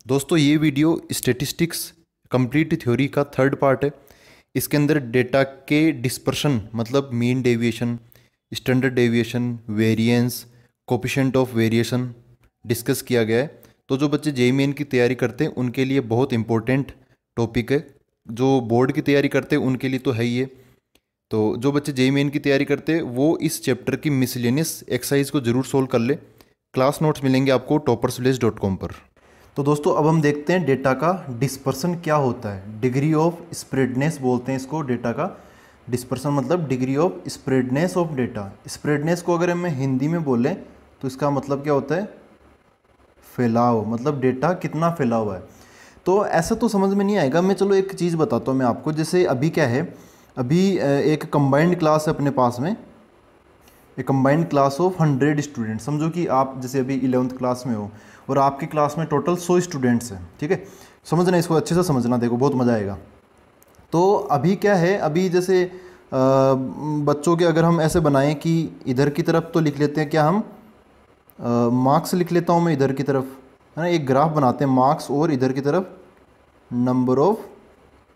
दोस्तों ये video statistics complete theory का थर्ड पार्ट है। इसके अंदर डेटा के डिस्पर्शन मतलब mean deviation, standard deviation, variance, coefficient of variation discuss किया गया है। तो जो बच्चे जेईई मेन की तैयारी करते हैं उनके लिए बहुत इंपॉर्टेंट टॉपिक है। जो बोर्ड की तैयारी करते हैं उनके लिए तो है ही है। तो जो बच्चे जेईई मेन की तैयारी करते हैं वो इस चैप्टर की मिसलेनियस एक्सरसाइज को जरूर सोल्व कर ले। क्लास नोट्स मिलेंगे आपको toppersvillage.com पर। तो दोस्तों अब हम देखते हैं डेटा का डिस्पर्सन क्या होता है। डिग्री ऑफ स्प्रेडनेस बोलते हैं इसको। डेटा का डिस्पर्सन मतलब डिग्री ऑफ स्प्रेडनेस ऑफ डेटा। स्प्रेडनेस को अगर हम हिंदी में बोलें तो इसका मतलब क्या होता है? फैलाव, मतलब डेटा कितना फैला हुआ है। तो ऐसा तो समझ में नहीं आएगा। मैं चलो एक चीज़ बताता हूँ मैं आपको। जैसे अभी क्या है, अभी एक कंबाइंड क्लास है अपने पास में, एक कंबाइंड क्लास ऑफ 100 स्टूडेंट। समझो कि आप जैसे अभी 11th क्लास में हो और आपकी क्लास में टोटल 100 स्टूडेंट्स हैं। ठीक है, समझना, इसको अच्छे से समझना, देखो बहुत मज़ा आएगा। तो अभी क्या है, अभी जैसे बच्चों के अगर हम ऐसे बनाएं कि इधर की तरफ तो लिख लेते हैं क्या हम, मार्क्स लिख लेता हूँ मैं इधर की तरफ, है ना। एक ग्राफ बनाते हैं मार्क्स और इधर की तरफ नंबर ऑफ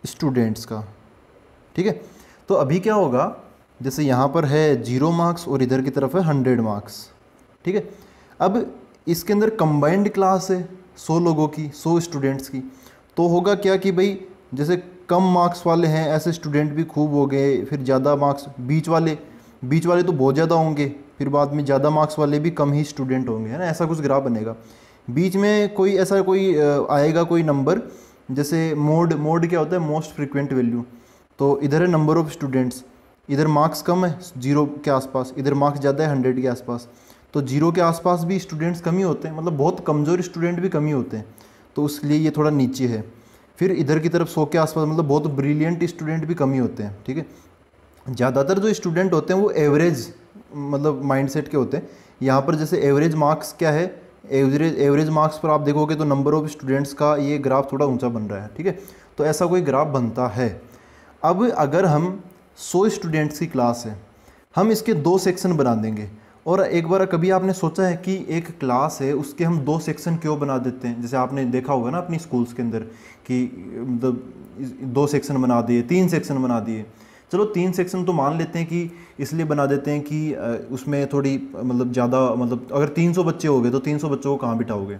स्टूडेंट्स का। ठीक है, तो अभी क्या होगा, जैसे यहाँ पर है 0 मार्क्स और इधर की तरफ है 100 मार्क्स। ठीक है, अब इसके अंदर कंबाइंड क्लास है 100 लोगों की, 100 स्टूडेंट्स की। तो होगा क्या कि भाई जैसे कम मार्क्स वाले हैं ऐसे स्टूडेंट भी खूब हो गए, फिर ज़्यादा मार्क्स बीच वाले तो बहुत ज़्यादा होंगे, फिर बाद में ज़्यादा मार्क्स वाले भी कम ही स्टूडेंट होंगे, है ना। ऐसा कुछ ग्राफ बनेगा। बीच में कोई ऐसा कोई आएगा कोई नंबर, जैसे मोड क्या होता है, मोस्ट फ्रीक्वेंट वैल्यू। तो इधर है नंबर ऑफ़ स्टूडेंट्स, इधर मार्क्स कम है 0 के आसपास, इधर मार्क्स ज़्यादा है 100 के आसपास। तो 0 के आसपास भी स्टूडेंट्स कम ही होते हैं, मतलब बहुत कमज़ोर स्टूडेंट भी कम ही होते हैं, तो उसलिए ये थोड़ा नीचे है। फिर इधर की तरफ 100 के आसपास मतलब बहुत ब्रिलियंट स्टूडेंट भी कम ही होते हैं। ठीक है, ज़्यादातर जो स्टूडेंट होते हैं वो एवरेज मतलब माइंडसेट के होते हैं। यहाँ पर जैसे एवरेज मार्क्स क्या है, एवरेज मार्क्स पर आप देखोगे तो नंबर ऑफ़ स्टूडेंट्स का ये ग्राफ थोड़ा ऊंचा बन रहा है। ठीक है, तो ऐसा कोई ग्राफ बनता है। अब अगर हम 100 स्टूडेंट्स की क्लास है, हम इसके 2 सेक्शन बना देंगे। और एक बार कभी आपने सोचा है कि एक क्लास है उसके हम 2 सेक्शन क्यों बना देते हैं? जैसे आपने देखा होगा ना अपनी स्कूल्स के अंदर कि मतलब 2 सेक्शन बना दिए, 3 सेक्शन बना दिए। चलो 3 सेक्शन तो मान लेते हैं कि इसलिए बना देते हैं कि उसमें थोड़ी मतलब ज़्यादा, मतलब अगर 300 बच्चे हो गए तो 300 बच्चों को कहाँ बिठाओगे?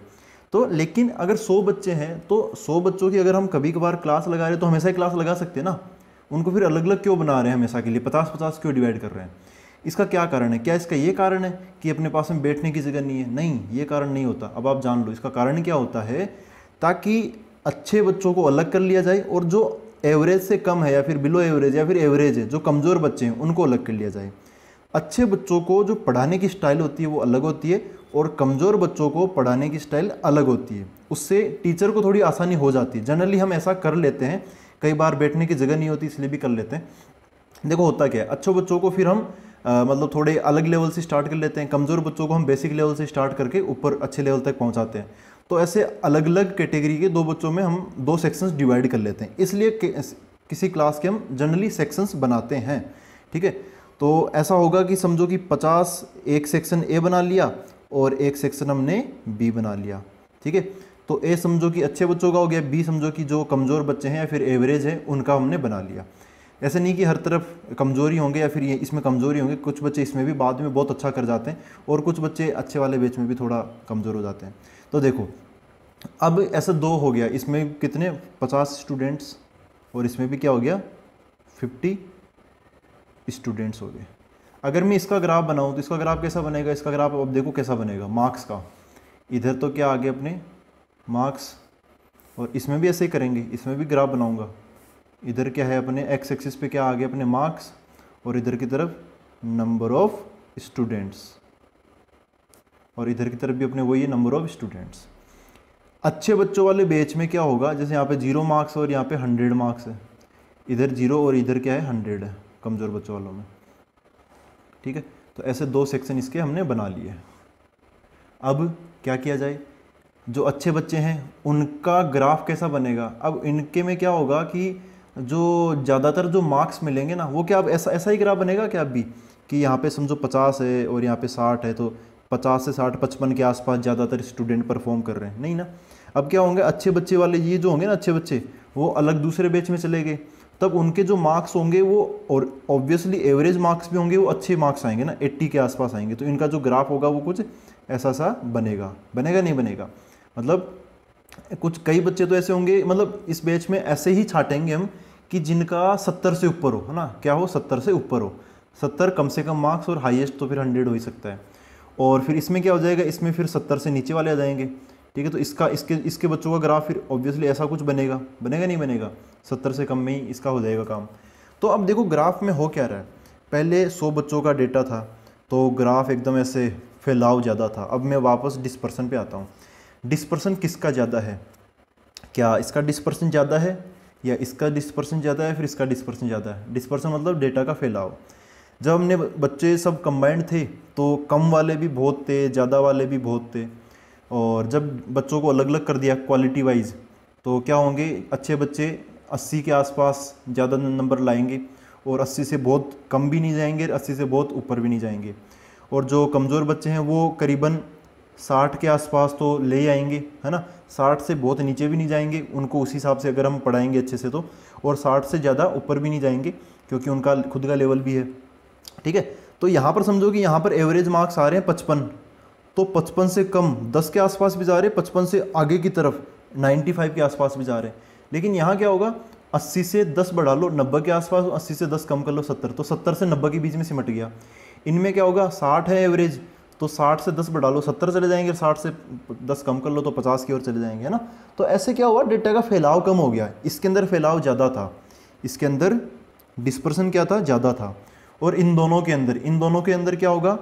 तो लेकिन अगर 100 बच्चे हैं तो 100 बच्चों की अगर हम कभी कभार क्लास लगा रहे हैं तो हमेशा ही क्लास लगा सकते हैं ना। उनको फिर अलग अलग क्यों बना रहे हैं हमेशा के लिए, 50-50 क्यों डिवाइड कर रहे हैं? इसका क्या कारण है? क्या इसका ये कारण है कि अपने पास में बैठने की जगह नहीं है? नहीं, ये कारण नहीं होता। अब आप जान लो इसका कारण क्या होता है। ताकि अच्छे बच्चों को अलग कर लिया जाए और जो एवरेज से कम है या फिर बिलो एवरेज या फिर एवरेज है, जो कमज़ोर बच्चे हैं उनको अलग कर लिया जाए। अच्छे बच्चों को जो पढ़ाने की स्टाइल होती है वो अलग होती है और कमज़ोर बच्चों को पढ़ाने की स्टाइल अलग होती है। उससे टीचर को थोड़ी आसानी हो जाती है। जनरली हम ऐसा कर लेते हैं, कई बार बैठने की जगह नहीं होती इसलिए भी कर लेते हैं। देखो होता क्या है, अच्छे बच्चों को फिर हम मतलब थोड़े अलग लेवल से स्टार्ट कर लेते हैं, कमज़ोर बच्चों को हम बेसिक लेवल से स्टार्ट करके ऊपर अच्छे लेवल तक पहुंचाते हैं। तो ऐसे अलग अलग कैटेगरी के 2 बच्चों में हम 2 सेक्शंस डिवाइड कर लेते हैं। इसलिए किसी क्लास के हम जनरली सेक्शंस बनाते हैं। ठीक है, तो ऐसा होगा कि समझो कि 50 एक सेक्शन ए बना लिया और एक सेक्शन हमने बी बना लिया। ठीक है, तो ए समझो कि अच्छे बच्चों का हो गया, बी समझो कि जो कमज़ोर बच्चे हैं या फिर एवरेज है उनका हमने बना लिया। ऐसे नहीं कि हर तरफ कमज़ोरी होंगे या फिर ये इसमें कमज़ोरी होंगे, कुछ बच्चे इसमें भी बाद में बहुत अच्छा कर जाते हैं और कुछ बच्चे अच्छे वाले बैच में भी थोड़ा कमज़ोर हो जाते हैं। तो देखो अब ऐसा 2 हो गया, इसमें कितने 50 स्टूडेंट्स और इसमें भी क्या हो गया 50 स्टूडेंट्स हो गए। अगर मैं इसका ग्राफ बनाऊं तो इसका ग्राफ कैसा बनेगा? इसका ग्राफ अब देखो कैसा बनेगा मार्क्स का। इधर तो क्या आ गया अपने मार्क्स और इसमें भी ऐसे ही करेंगे, इसमें भी ग्राफ बनाऊंगा। इधर क्या है अपने एक्स एक्सिस पे क्या आ गया अपने मार्क्स और इधर की तरफ नंबर ऑफ स्टूडेंट्स और इधर की तरफ भी अपने वही है नंबर ऑफ स्टूडेंट्स। अच्छे बच्चों वाले बैच में क्या होगा, जैसे यहाँ पे 0 मार्क्स और यहाँ पे 100 मार्क्स है, इधर 0 और इधर क्या है 100 है कमज़ोर बच्चों वालों में। ठीक है, तो ऐसे 2 सेक्शन इसके हमने बना लिए। अब क्या किया जाए, जो अच्छे बच्चे हैं उनका ग्राफ कैसा बनेगा? अब इनके में क्या होगा कि जो ज़्यादातर जो मार्क्स मिलेंगे ना वो क्या अब ऐसा ऐसा ही ग्राफ बनेगा क्या अब भी, कि यहाँ पे समझो 50 है और यहाँ पे 60 है, तो 50 से 60 55 के आसपास ज़्यादातर स्टूडेंट परफॉर्म कर रहे हैं? नहीं ना। अब क्या होंगे, अच्छे बच्चे वाले ये जो होंगे ना, अच्छे बच्चे वो अलग दूसरे बैच में चले गए, तब उनके जो मार्क्स होंगे वो, और ऑब्वियसली एवरेज मार्क्स भी होंगे, वो अच्छे मार्क्स आएंगे ना, 80 के आसपास आएंगे। तो इनका जो ग्राफ होगा वो कुछ ऐसा सा बनेगा, बनेगा नहीं बनेगा, मतलब कुछ कई बच्चे तो ऐसे होंगे, मतलब इस बैच में ऐसे ही छाटेंगे हम कि जिनका 70 से ऊपर हो, है ना, क्या हो, 70 से ऊपर हो, 70 कम से कम मार्क्स, और हाईएस्ट तो फिर 100 हो ही सकता है। और फिर इसमें क्या हो जाएगा, इसमें फिर 70 से नीचे वाले आ जाएंगे, ठीक है। तो इसका इसके बच्चों का ग्राफ फिर ऑब्वियसली ऐसा कुछ बनेगा, बनेगा नहीं बनेगा, 70 से कम में ही इसका हो जाएगा काम। तो अब देखो ग्राफ में हो क्या रहा है, पहले 100 बच्चों का डेटा था तो ग्राफ एकदम ऐसे फैलाव ज़्यादा था। अब मैं वापस डिस्पर्सन पे आता हूँ। डिस्पर्सन किसका ज़्यादा है, क्या इसका डिस्पर्सन ज़्यादा है या इसका डिस्पर्सन ज़्यादा है, फिर इसका डिस्पर्सन ज़्यादा है। डिस्पर्सन मतलब डेटा का फैलाव। जब हमने बच्चे सब कंबाइंड थे तो कम वाले भी बहुत थे, ज़्यादा वाले भी बहुत थे, और जब बच्चों को अलग अलग कर दिया क्वालिटी वाइज, तो क्या होंगे, अच्छे बच्चे 80 के आसपास ज़्यादा नंबर लाएंगे, और 80 से बहुत कम भी नहीं जाएंगे, 80 से बहुत ऊपर भी नहीं जाएंगे। और जो कमज़ोर बच्चे हैं वो करीबन 60 के आसपास तो ले आएंगे, है ना, 60 से बहुत नीचे भी नहीं जाएंगे, उनको उसी हिसाब से अगर हम पढ़ाएंगे अच्छे से तो, और 60 से ज़्यादा ऊपर भी नहीं जाएंगे क्योंकि उनका खुद का लेवल भी है, ठीक है। तो यहाँ पर समझो कि यहाँ पर एवरेज मार्क्स आ रहे हैं 55, तो 55 से कम 10 के आसपास भी जा रहे हैं, 55 से आगे की तरफ 95 के आसपास भी जा रहे हैं। लेकिन यहाँ क्या होगा, 80 से 10 बढ़ा लो 90 के आसपास, 80 से 10 कम कर लो 70, तो 70 से 90 के बीच में सिमट गया। इनमें क्या होगा, 60 है एवरेज, तो 60 से 10 बढ़ा लो 70 चले जाएंगे, 60 से 10 कम कर लो तो 50 की ओर चले जाएंगे, है ना। तो ऐसे क्या हुआ, डेटा का फैलाव कम हो गया। इसके अंदर फैलाव ज़्यादा था, इसके अंदर डिस्पर्सन क्या था, ज़्यादा था। और इन दोनों के अंदर क्या होगा,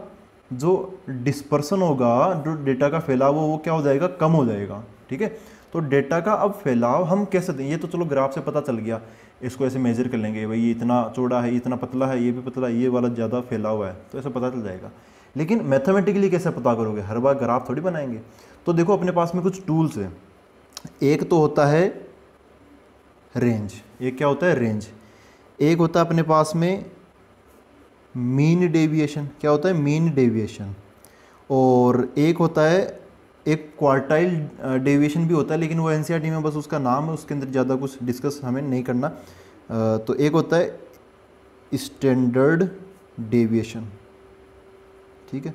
जो डिस्पर्सन होगा, जो डेटा का फैलाव हो वो क्या हो जाएगा, कम हो जाएगा, ठीक है। तो डेटा का अब फैलाव हम कैसे दें, ये तो चलो ग्राफ से पता चल गया, इसको ऐसे मेजर कर लेंगे, भाई ये इतना चौड़ा है, इतना पतला है, ये भी पतला है, ये वाला ज़्यादा फैलाव है, तो ऐसे पता चल जाएगा। लेकिन मैथमेटिकली कैसे पता करोगे, हर बार ग्राफ थोड़ी बनाएंगे। तो देखो अपने पास में कुछ टूल्स हैं। एक तो होता है रेंज, एक क्या होता है, रेंज। एक होता है अपने पास में मीन डेविएशन, क्या होता है, मीन डेविएशन। और एक होता है, एक क्वार्टाइल डेविएशन भी होता है, लेकिन वो एनसीईआरटी में बस उसका नाम है, उसके अंदर ज़्यादा कुछ डिस्कस हमें नहीं करना। तो एक होता है स्टैंडर्ड डेविएशन, ठीक है।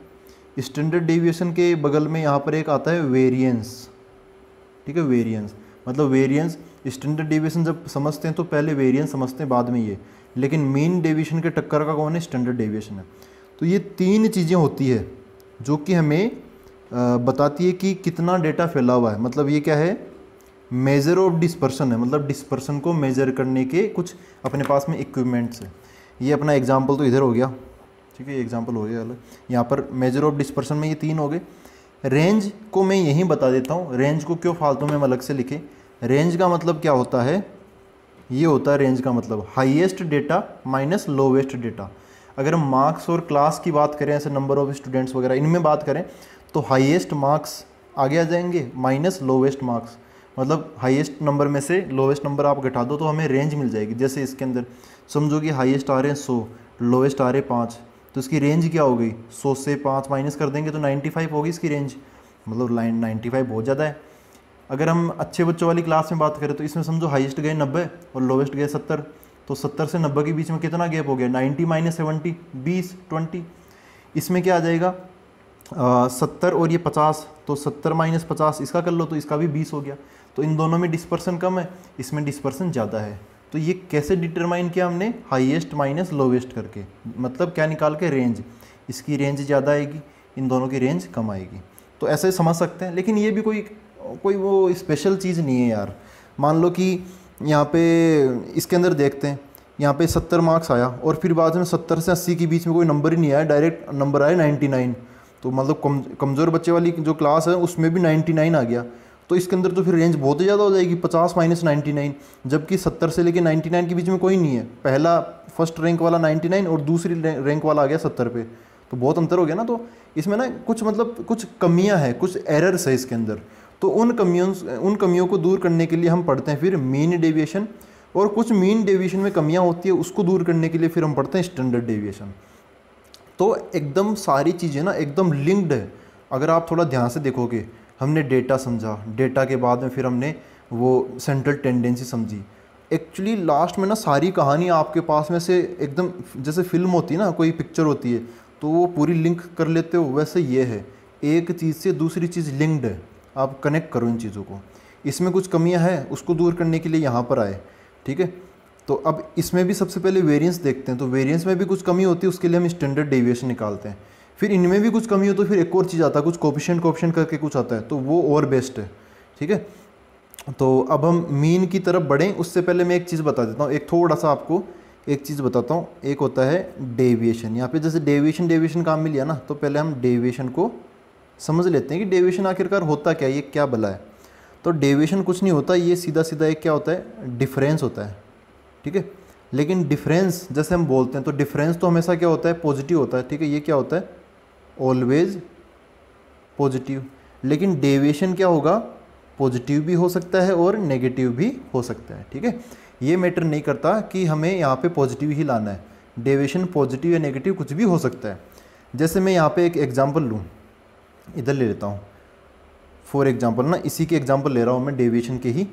स्टैंडर्ड डेविएशन के बगल में यहाँ पर एक आता है वेरिएंस, ठीक है। वेरिएंस मतलब वेरिएंस, स्टैंडर्ड डेविएशन जब समझते हैं तो पहले वेरिएंस समझते हैं, बाद में ये। लेकिन मीन डेविएशन के टक्कर का कौन है, स्टैंडर्ड डेविएशन है। तो ये तीन चीज़ें होती है जो कि हमें बताती है कि कितना डेटा फैला हुआ है। मतलब ये क्या है, मेजर ऑफ डिस्पर्सन है, मतलब डिस्पर्सन को मेजर करने के कुछ अपने पास में इक्विपमेंट्स है। ये अपना एग्जाम्पल तो इधर हो गया, ठीक है, एग्जाम्पल हो गया अलग। यहाँ पर मेजर ऑफ डिस्पर्सन में ये तीन हो गए। रेंज को मैं यहीं बता देता हूँ, रेंज को क्यों फालतू में हम अलग से लिखे। रेंज का मतलब क्या होता है, ये होता है रेंज का मतलब highest data minus lowest data. अगर हम मार्क्स और क्लास की बात करें, ऐसे नंबर ऑफ स्टूडेंट्स वगैरह इनमें बात करें, तो हाईएस्ट मार्क्स आगे आ जाएंगे माइनस लोवेस्ट मार्क्स। मतलब हाईएस्ट नंबर में से लोवेस्ट नंबर आप घटा दो तो हमें रेंज मिल जाएगी। जैसे इसके अंदर समझो कि हाईएस्ट आ रहे हैं 100, लोवेस्ट आ रहे हैं 5, तो इसकी रेंज क्या हो गई, 100 से 5 माइनस कर देंगे तो 95 होगी इसकी रेंज। मतलब 95 बहुत ज़्यादा है। अगर हम अच्छे बच्चों वाली क्लास में बात करें तो इसमें समझो हाईएस्ट गए 90 और लोवेस्ट गए 70, तो 70 से 90 के बीच में कितना गैप हो गया, 90 माइनस 70, 20। इसमें क्या आ जाएगा, 70 और ये 50, तो 70 माइनस 50 इसका कर लो तो इसका भी 20 हो गया। तो इन दोनों में डिस्पर्सन कम है, इसमें डिस्पर्सन ज़्यादा है। तो ये कैसे डिटरमाइन किया हमने, हाईएस्ट माइनस लोवेस्ट करके, मतलब क्या निकाल के, रेंज। इसकी रेंज ज़्यादा आएगी, इन दोनों की रेंज कम आएगी। तो ऐसे समझ सकते हैं। लेकिन ये भी कोई वो स्पेशल चीज़ नहीं है यार। मान लो कि यहाँ पे इसके अंदर देखते हैं, यहाँ पे 70 मार्क्स आया और फिर बाद में 70 से 80 के बीच में कोई नंबर ही नहीं आया, डायरेक्ट नंबर आया 99। तो मतलब कमज़ोर बच्चे वाली जो क्लास है उसमें भी 99 आ गया, तो इसके अंदर तो फिर रेंज बहुत ज़्यादा हो जाएगी, 50 माइनस 99। जबकि 70 से लेके 99 के बीच में कोई नहीं है, पहला फर्स्ट रैंक वाला 99 और दूसरी रैंक वाला आ गया 70 पे, तो बहुत अंतर हो गया ना। तो इसमें ना कुछ कमियां हैं, कुछ एरर्स है इसके अंदर। तो उन कमियों को दूर करने के लिए हम पढ़ते हैं फिर मीन डेविएशन, और कुछ मीन डेविएशन में कमियां होती है उसको दूर करने के लिए फिर हम पढ़ते हैं स्टैंडर्ड डेविएशन। तो एकदम सारी चीज़ें ना एकदम लिंक्ड है। अगर आप थोड़ा ध्यान से देखोगे, हमने डेटा समझा, डेटा के बाद में फिर हमने वो सेंट्रल टेंडेंसी समझी। एक्चुअली लास्ट में ना सारी कहानी आपके पास में से एकदम जैसे फिल्म होती है ना, कोई पिक्चर होती है तो वो पूरी लिंक कर लेते हो, वैसे ये है, एक चीज़ से दूसरी चीज़ लिंक्ड है, आप कनेक्ट करो इन चीज़ों को। इसमें कुछ कमियां हैं, उसको दूर करने के लिए यहाँ पर आए, ठीक है। तो अब इसमें भी सबसे पहले वेरिएंस देखते हैं। तो वेरिएंस में भी कुछ कमी होती है, उसके लिए हम स्टैंडर्ड डेविएशन निकालते हैं। फिर इनमें भी कुछ कमी हो तो फिर एक और चीज़ आता है, कुछ कोफिशिएंट करके कुछ आता है, तो वो और बेस्ट है, ठीक है। तो अब हम मीन की तरफ बढ़ें, उससे पहले मैं एक चीज़ बता देता हूँ, एक थोड़ा सा आपको एक चीज़ बताता हूँ। एक होता है डेविएशन, यहाँ पे जैसे डेविएशन काम मिल गया ना, तो पहले हम डेविएशन को समझ लेते हैं कि डेविएशन आखिरकार होता क्या है, ये क्या भला है। तो डेविएशन कुछ नहीं होता, ये सीधा सीधा एक क्या होता है, डिफरेंस होता है, ठीक है। लेकिन डिफरेंस जैसे हम बोलते हैं तो डिफरेंस तो हमेशा क्या होता है, पॉजिटिव होता है, ठीक है। ये क्या होता है, ऑलवेज पॉजिटिव। लेकिन डेविएशन क्या होगा, पॉजिटिव भी हो सकता है और नेगेटिव भी हो सकता है, ठीक है। ये मैटर नहीं करता कि हमें यहाँ पे पॉजिटिव ही लाना है, डेविएशन पॉजिटिव या नेगेटिव कुछ भी हो सकता है। जैसे मैं यहाँ पे एक एग्जांपल लूँ, इधर ले लेता हूँ फॉर एग्जांपल ना, इसी के एग्जांपल ले रहा हूँ मैं डेविएशन के ही।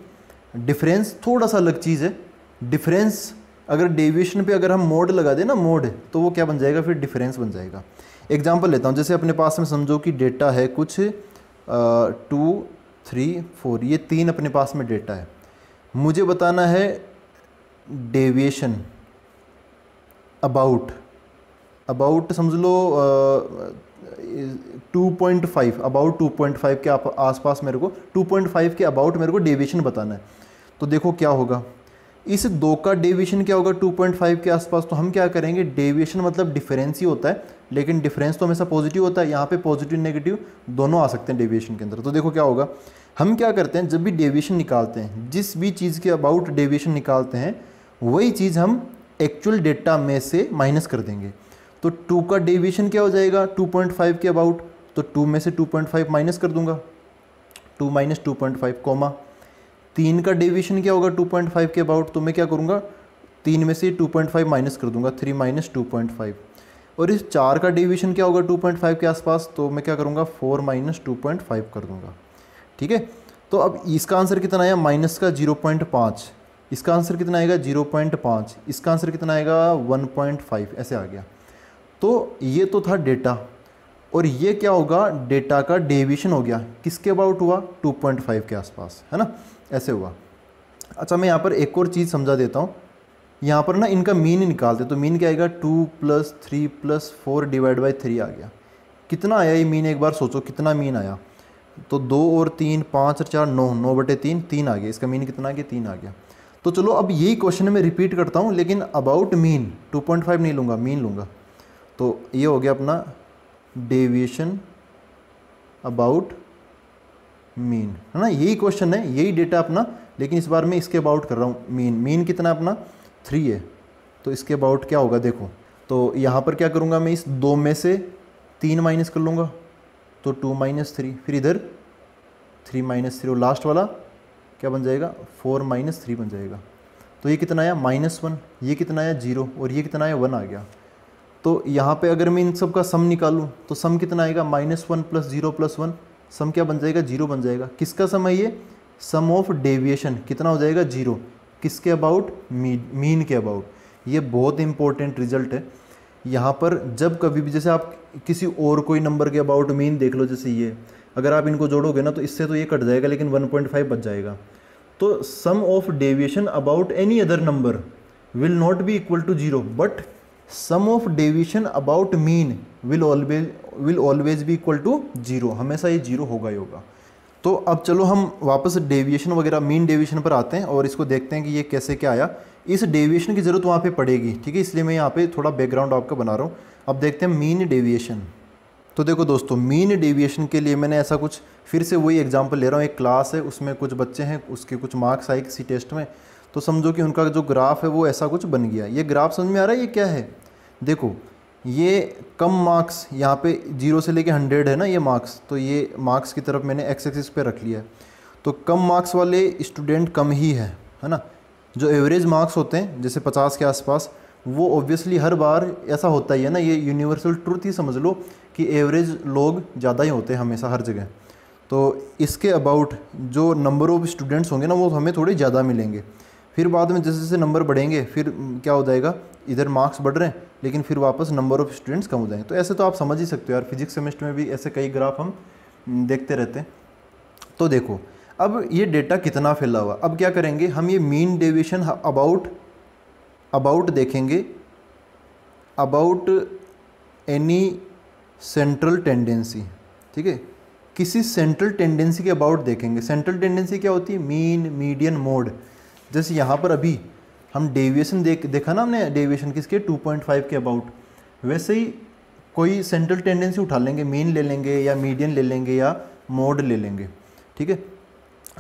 डिफरेंस थोड़ा सा अलग चीज़ है। डिफरेंस अगर डेविएशन पे अगर हम मोड लगा दें ना, मोड, तो वो क्या बन जाएगा, फिर डिफरेंस बन जाएगा। एग्जांपल लेता हूँ, जैसे अपने पास में समझो कि डेटा है कुछ 2 3 4, ये 3 अपने पास में डेटा है। मुझे बताना है डेविएशन अबाउट समझ लो 2.5, अबाउट 2.5 के आसपास मेरे को 2.5 के अबाउट मेरे को डेविएशन बताना है। तो देखो क्या होगा, इस 2 का डेविएशन क्या होगा 2.5 के आसपास। तो हम क्या करेंगे, डेविएशन मतलब डिफरेंस ही होता है, लेकिन डिफरेंस तो हमेशा पॉजिटिव होता है। यहाँ पे पॉजिटिव नेगेटिव दोनों आ सकते हैं डेविएशन के अंदर। तो देखो क्या होगा, हम क्या करते हैं, जब भी डेविएशन निकालते हैं, जिस भी चीज़ के अबाउट डेविएशन निकालते हैं, वही चीज़ हम एक्चुअल डेटा में से माइनस कर देंगे। तो 2 का डेविएशन क्या हो जाएगा 2.5 के अबाउट, तो 2 में से 2.5 माइनस कर दूंगा, 2 माइनस 2.5, कॉमा 3 का डेविएशन क्या होगा 2.5 के अबाउट, तो मैं क्या करूँगा 3 में से 2.5 माइनस कर दूंगा, 3 माइनस 2.5। और इस 4 का डेविएशन क्या होगा 2.5 के आसपास, तो मैं क्या करूँगा 4 माइनस 2.5 कर दूंगा, ठीक है। तो अब इसका आंसर कितना आया, माइनस का 0.5, इसका आंसर कितना आएगा 0.5, इसका आंसर कितना आएगा 1.5, ऐसे आ गया। तो ये तो था डेटा, और ये क्या होगा, डेटा का डेविएशन हो गया, किसके अबाउट हुआ 2.5 के आसपास, है ना, ऐसे हुआ। अच्छा, मैं यहाँ पर एक और चीज़ समझा देता हूँ। यहाँ पर ना इनका मीन निकालते, तो मीन क्या आएगा 2 + 3 + 4 / 3 आ गया। कितना आया ये मीन, एक बार सोचो कितना मीन आया। तो 2 और 3 5 और 4 9, 9/3, 3 आ गया। इसका मीन कितना आ गया, 3 आ गया। तो चलो अब यही क्वेश्चन मैं रिपीट करता हूँ, लेकिन अबाउट मीन 2.5 नहीं लूँगा, मीन लूँगा। तो ये हो गया अपना डेविएशन अबाउट मीन, है ना, यही क्वेश्चन है, यही डेटा अपना, लेकिन इस बार मैं इसके अबाउट कर रहा हूँ। मीन कितना अपना 3 है, तो इसके अबाउट क्या होगा देखो। तो यहाँ पर क्या करूँगा मैं, इस 2 में से 3 माइनस कर लूँगा, तो 2 - 3, फिर इधर 3 - 3, और लास्ट वाला क्या बन जाएगा 4 - 3 बन जाएगा। तो ये कितना आया -1, ये कितना आया 0, और ये कितना आया 1 आ गया। तो यहाँ पे अगर मैं इन सब का सम निकालूँ तो सम कितना आएगा -1 + 0 + 1, सम क्या बन जाएगा 0 बन जाएगा। किसका सम है ये, सम ऑफ डेविएशन कितना हो जाएगा 0, किसके अबाउट, मीन के अबाउट। ये बहुत इंपॉर्टेंट रिजल्ट है। यहाँ पर जब कभी भी जैसे आप किसी और कोई नंबर के अबाउट मीन देख लो, जैसे ये अगर आप इनको जोड़ोगे ना तो इससे तो ये कट जाएगा, लेकिन 1.5 बच जाएगा। तो sum of deviation about any other number will not be equal to 0, but sum of deviation about mean will always be equal to 0, हमेशा ये 0 होगा ही होगा। तो अब चलो हम वापस डेविएशन वगैरह मीन डेविएशन पर आते हैं और इसको देखते हैं कि ये कैसे क्या आया। इस डेविएशन की ज़रूरत वहाँ पे पड़ेगी, ठीक है, इसलिए मैं यहाँ पे थोड़ा बैकग्राउंड आपका बना रहा हूँ। अब देखते हैं मीन डेविएशन। तो देखो दोस्तों, मीन डेविएशन के लिए मैंने ऐसा कुछ, फिर से वही एग्जांपल ले रहा हूँ। एक क्लास है, उसमें कुछ बच्चे हैं, उसके कुछ मार्क्स आए किसी टेस्ट में, तो समझो कि उनका जो ग्राफ है वो ऐसा कुछ बन गया। ये ग्राफ समझ में आ रहा है ये क्या है, देखो ये कम मार्क्स, यहाँ पे 0 से लेके 100 है ना ये मार्क्स, तो ये मार्क्स की तरफ मैंने एक्स एक्सिस पे रख लिया है। तो कम मार्क्स वाले स्टूडेंट कम ही है ना। जो एवरेज मार्क्स होते हैं जैसे 50 के आसपास, वो ऑब्वियसली हर बार ऐसा होता ही है ना, ये यूनिवर्सल ट्रूथ ही समझ लो कि एवरेज लोग ज़्यादा ही होते हैं हमेशा हर जगह। तो इसके अबाउट जो नंबर ऑफ़ स्टूडेंट्स होंगे ना वो हमें थोड़े ज़्यादा मिलेंगे। फिर बाद में जैसे जैसे नंबर बढ़ेंगे फिर क्या हो जाएगा, इधर मार्क्स बढ़ रहे हैं लेकिन फिर वापस नंबर ऑफ़ स्टूडेंट्स कम हो जाएंगे। तो ऐसे तो आप समझ ही सकते हो यार, फिजिक्स सेमेस्टर में भी ऐसे कई ग्राफ हम देखते रहते हैं। तो देखो अब ये डेटा कितना फैला हुआ, अब क्या करेंगे हम, ये मीन डेविएशन अबाउट देखेंगे, अबाउट एनी सेंट्रल टेंडेंसी। ठीक है, किसी सेंट्रल टेंडेंसी के अबाउट देखेंगे। सेंट्रल टेंडेंसी क्या होती है, मीन, मीडियन, मोड। जैसे यहाँ पर अभी हम डेविएशन देखा ना हमने, डेविएशन किसके 2.5 के अबाउट, वैसे ही कोई सेंट्रल टेंडेंसी उठा लेंगे, मीन ले लेंगे या मीडियन ले लेंगे या मोड ले लेंगे। ठीक है,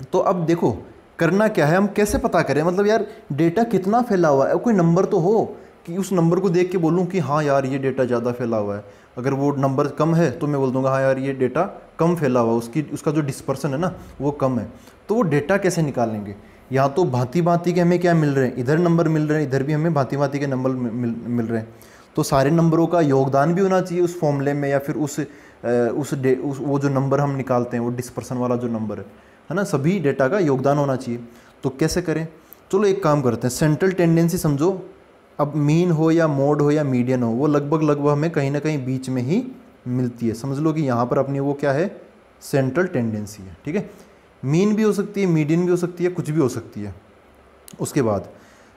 तो अब देखो करना क्या है, हम कैसे पता करें, मतलब यार डेटा कितना फैला हुआ है, कोई नंबर तो हो कि उस नंबर को देख के बोलूँ कि हाँ यार ये डेटा ज़्यादा फैला हुआ है। अगर वो नंबर कम है तो मैं बोल दूंगा हाँ यार ये डेटा कम फैला हुआ, उसका जो डिस्पर्सन है ना वो कम है। तो वो डेटा कैसे निकालेंगे, यहाँ तो भांति भांति के हमें क्या मिल रहे हैं, इधर नंबर मिल रहे हैं, इधर भी हमें भांति भांति के नंबर मिल रहे हैं। तो सारे नंबरों का योगदान भी होना चाहिए उस फॉर्मूले में, या फिर वो जो नंबर हम निकालते हैं वो डिस्पर्सन वाला जो नंबर है ना, सभी डेटा का योगदान होना चाहिए। तो कैसे करें, चलो एक काम करते हैं, सेंट्रल टेंडेंसी समझो, अब मीन हो या मोड हो या मीडियन हो, वो लगभग हमें कहीं ना कहीं बीच में ही मिलती है। समझ लो कि यहाँ पर अपनी वो क्या है, सेंट्रल टेंडेंसी है। ठीक है, मीन भी हो सकती है, मीडियन भी हो सकती है, कुछ भी हो सकती है। उसके बाद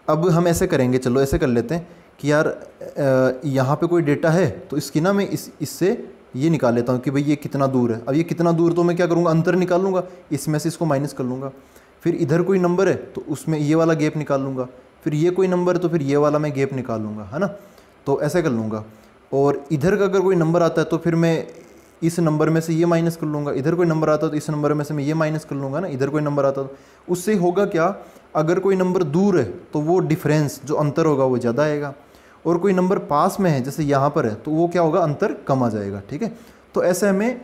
अब हम ऐसे करेंगे, चलो ऐसे कर लेते हैं कि यार यहाँ पे कोई डेटा है तो इसकी ना मैं इससे ये निकाल लेता हूँ कि भाई ये कितना दूर है। अब ये कितना दूर, तो मैं क्या करूँगा, अंतर निकाल लूँगा, इसमें से इसको माइनस कर लूँगा। फिर इधर कोई नंबर है तो उसमें ये वाला गैप निकाल लूँगा, फिर ये कोई नंबर है तो फिर ये वाला मैं गैप निकाल लूँगा, है ना। तो ऐसे कर लूँगा। और इधर का अगर कोई नंबर आता है तो फिर मैं इस नंबर में से ये माइनस कर लूँगा, इधर कोई नंबर आता है तो इस नंबर में से मैं ये माइनस कर लूँगा ना, इधर कोई नंबर आता है तो उससे होगा क्या, अगर कोई नंबर दूर है तो वो डिफरेंस जो अंतर होगा वो ज़्यादा आएगा, और कोई नंबर पास में है जैसे यहाँ पर है तो वो क्या होगा, अंतर कम आ जाएगा। ठीक है, तो ऐसे हमें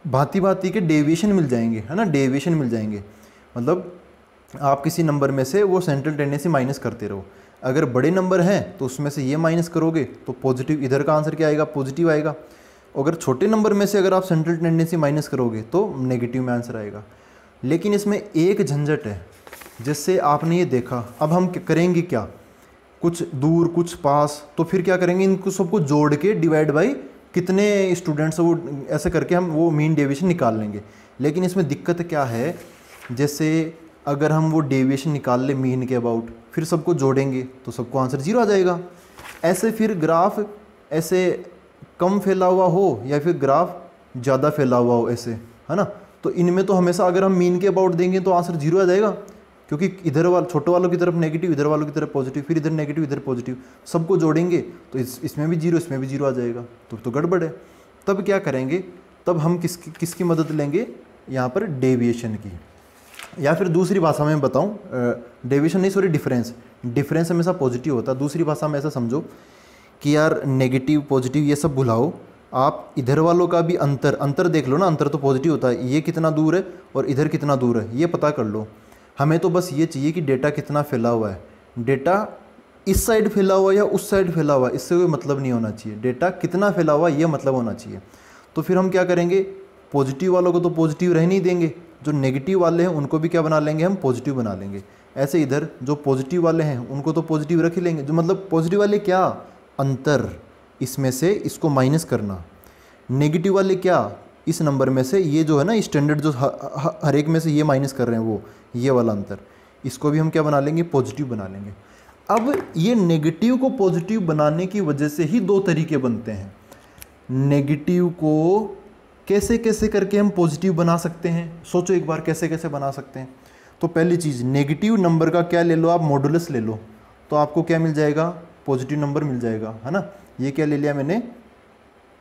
भांति भांति के डेविएशन मिल जाएंगे, है ना, डेविएशन मिल जाएंगे। मतलब आप किसी नंबर में से वो सेंट्रल टेंडेंसी माइनस करते रहो, अगर बड़े नंबर हैं तो उसमें से ये माइनस करोगे तो पॉजिटिव, इधर का आंसर क्या आएगा, पॉजिटिव आएगा। अगर छोटे नंबर में से अगर आप सेंट्रल टेंडेंसी माइनस करोगे तो नेगेटिव में आंसर आएगा। लेकिन इसमें एक झंझट है, जिससे आपने ये देखा, अब हम करेंगे क्या, कुछ दूर कुछ पास, तो फिर क्या करेंगे, इनको सबको जोड़ के डिवाइड बाई कितने स्टूडेंट्स, वो ऐसे करके हम वो मीन डेविएशन निकाल लेंगे। लेकिन इसमें दिक्कत क्या है, जैसे अगर हम वो डेविएशन निकाल ले मीन के अबाउट, फिर सबको जोड़ेंगे तो सबको आंसर 0 आ जाएगा। ऐसे फिर ग्राफ ऐसे कम फैला हुआ हो या फिर ग्राफ ज़्यादा फैला हुआ हो ऐसे, है ना, तो इनमें तो हमेशा अगर हम मीन के अबाउट देंगे तो आंसर 0 आ जाएगा, क्योंकि इधर वाले छोटे वालों की तरफ नेगेटिव, इधर वालों की तरफ पॉजिटिव, फिर इधर नेगेटिव इधर पॉजिटिव, सबको जोड़ेंगे तो इसमें भी 0 इसमें भी 0 आ जाएगा, तो गड़बड़ है। तब क्या करेंगे, तब हम किसकी मदद लेंगे, यहाँ पर डेविएशन की, या फिर दूसरी भाषा में बताऊँ, डेविएशन नहीं सॉरी डिफरेंस हमेशा पॉजिटिव होता है। दूसरी भाषा में ऐसा समझो कि यार नेगेटिव पॉजिटिव ये सब भुलाओ, आप इधर वालों का भी अंतर देख लो ना, अंतर तो पॉजिटिव होता है, ये कितना दूर है और इधर कितना दूर है ये पता कर लो। हमें तो बस ये चाहिए कि डेटा कितना फैला हुआ है, डेटा इस साइड फैला हुआ या उस साइड फैला हुआ, इससे कोई मतलब नहीं होना चाहिए, डेटा कितना फैला हुआ ये मतलब होना चाहिए। तो फिर हम क्या करेंगे, पॉजिटिव वालों को तो पॉजिटिव रहने ही देंगे, जो नेगेटिव वाले हैं उनको भी क्या बना लेंगे, हम पॉजिटिव बना लेंगे। ऐसे इधर जो पॉजिटिव वाले हैं उनको तो पॉजिटिव रख ही लेंगे, जो मतलब पॉजिटिव वाले क्या, अंतर, इसमें से इसको माइनस करना। नेगेटिव वाले क्या, इस नंबर में से ये जो है ना स्टैंडर्ड जो हर एक में से ये माइनस कर रहे हैं वो ये वाला अंतर, इसको भी हम क्या बना लेंगे, पॉजिटिव बना लेंगे। अब ये नेगेटिव को पॉजिटिव बनाने की वजह से ही दो तरीके बनते हैं। नेगेटिव को कैसे कैसे करके हम पॉजिटिव बना सकते हैं, सोचो एक बार कैसे कैसे बना सकते हैं। तो पहली चीज़, नेगेटिव नंबर का क्या ले लो आप, मॉडुलस ले लो, तो आपको क्या मिल जाएगा, पॉजिटिव नंबर मिल जाएगा, है ना। ये क्या ले लिया मैंने,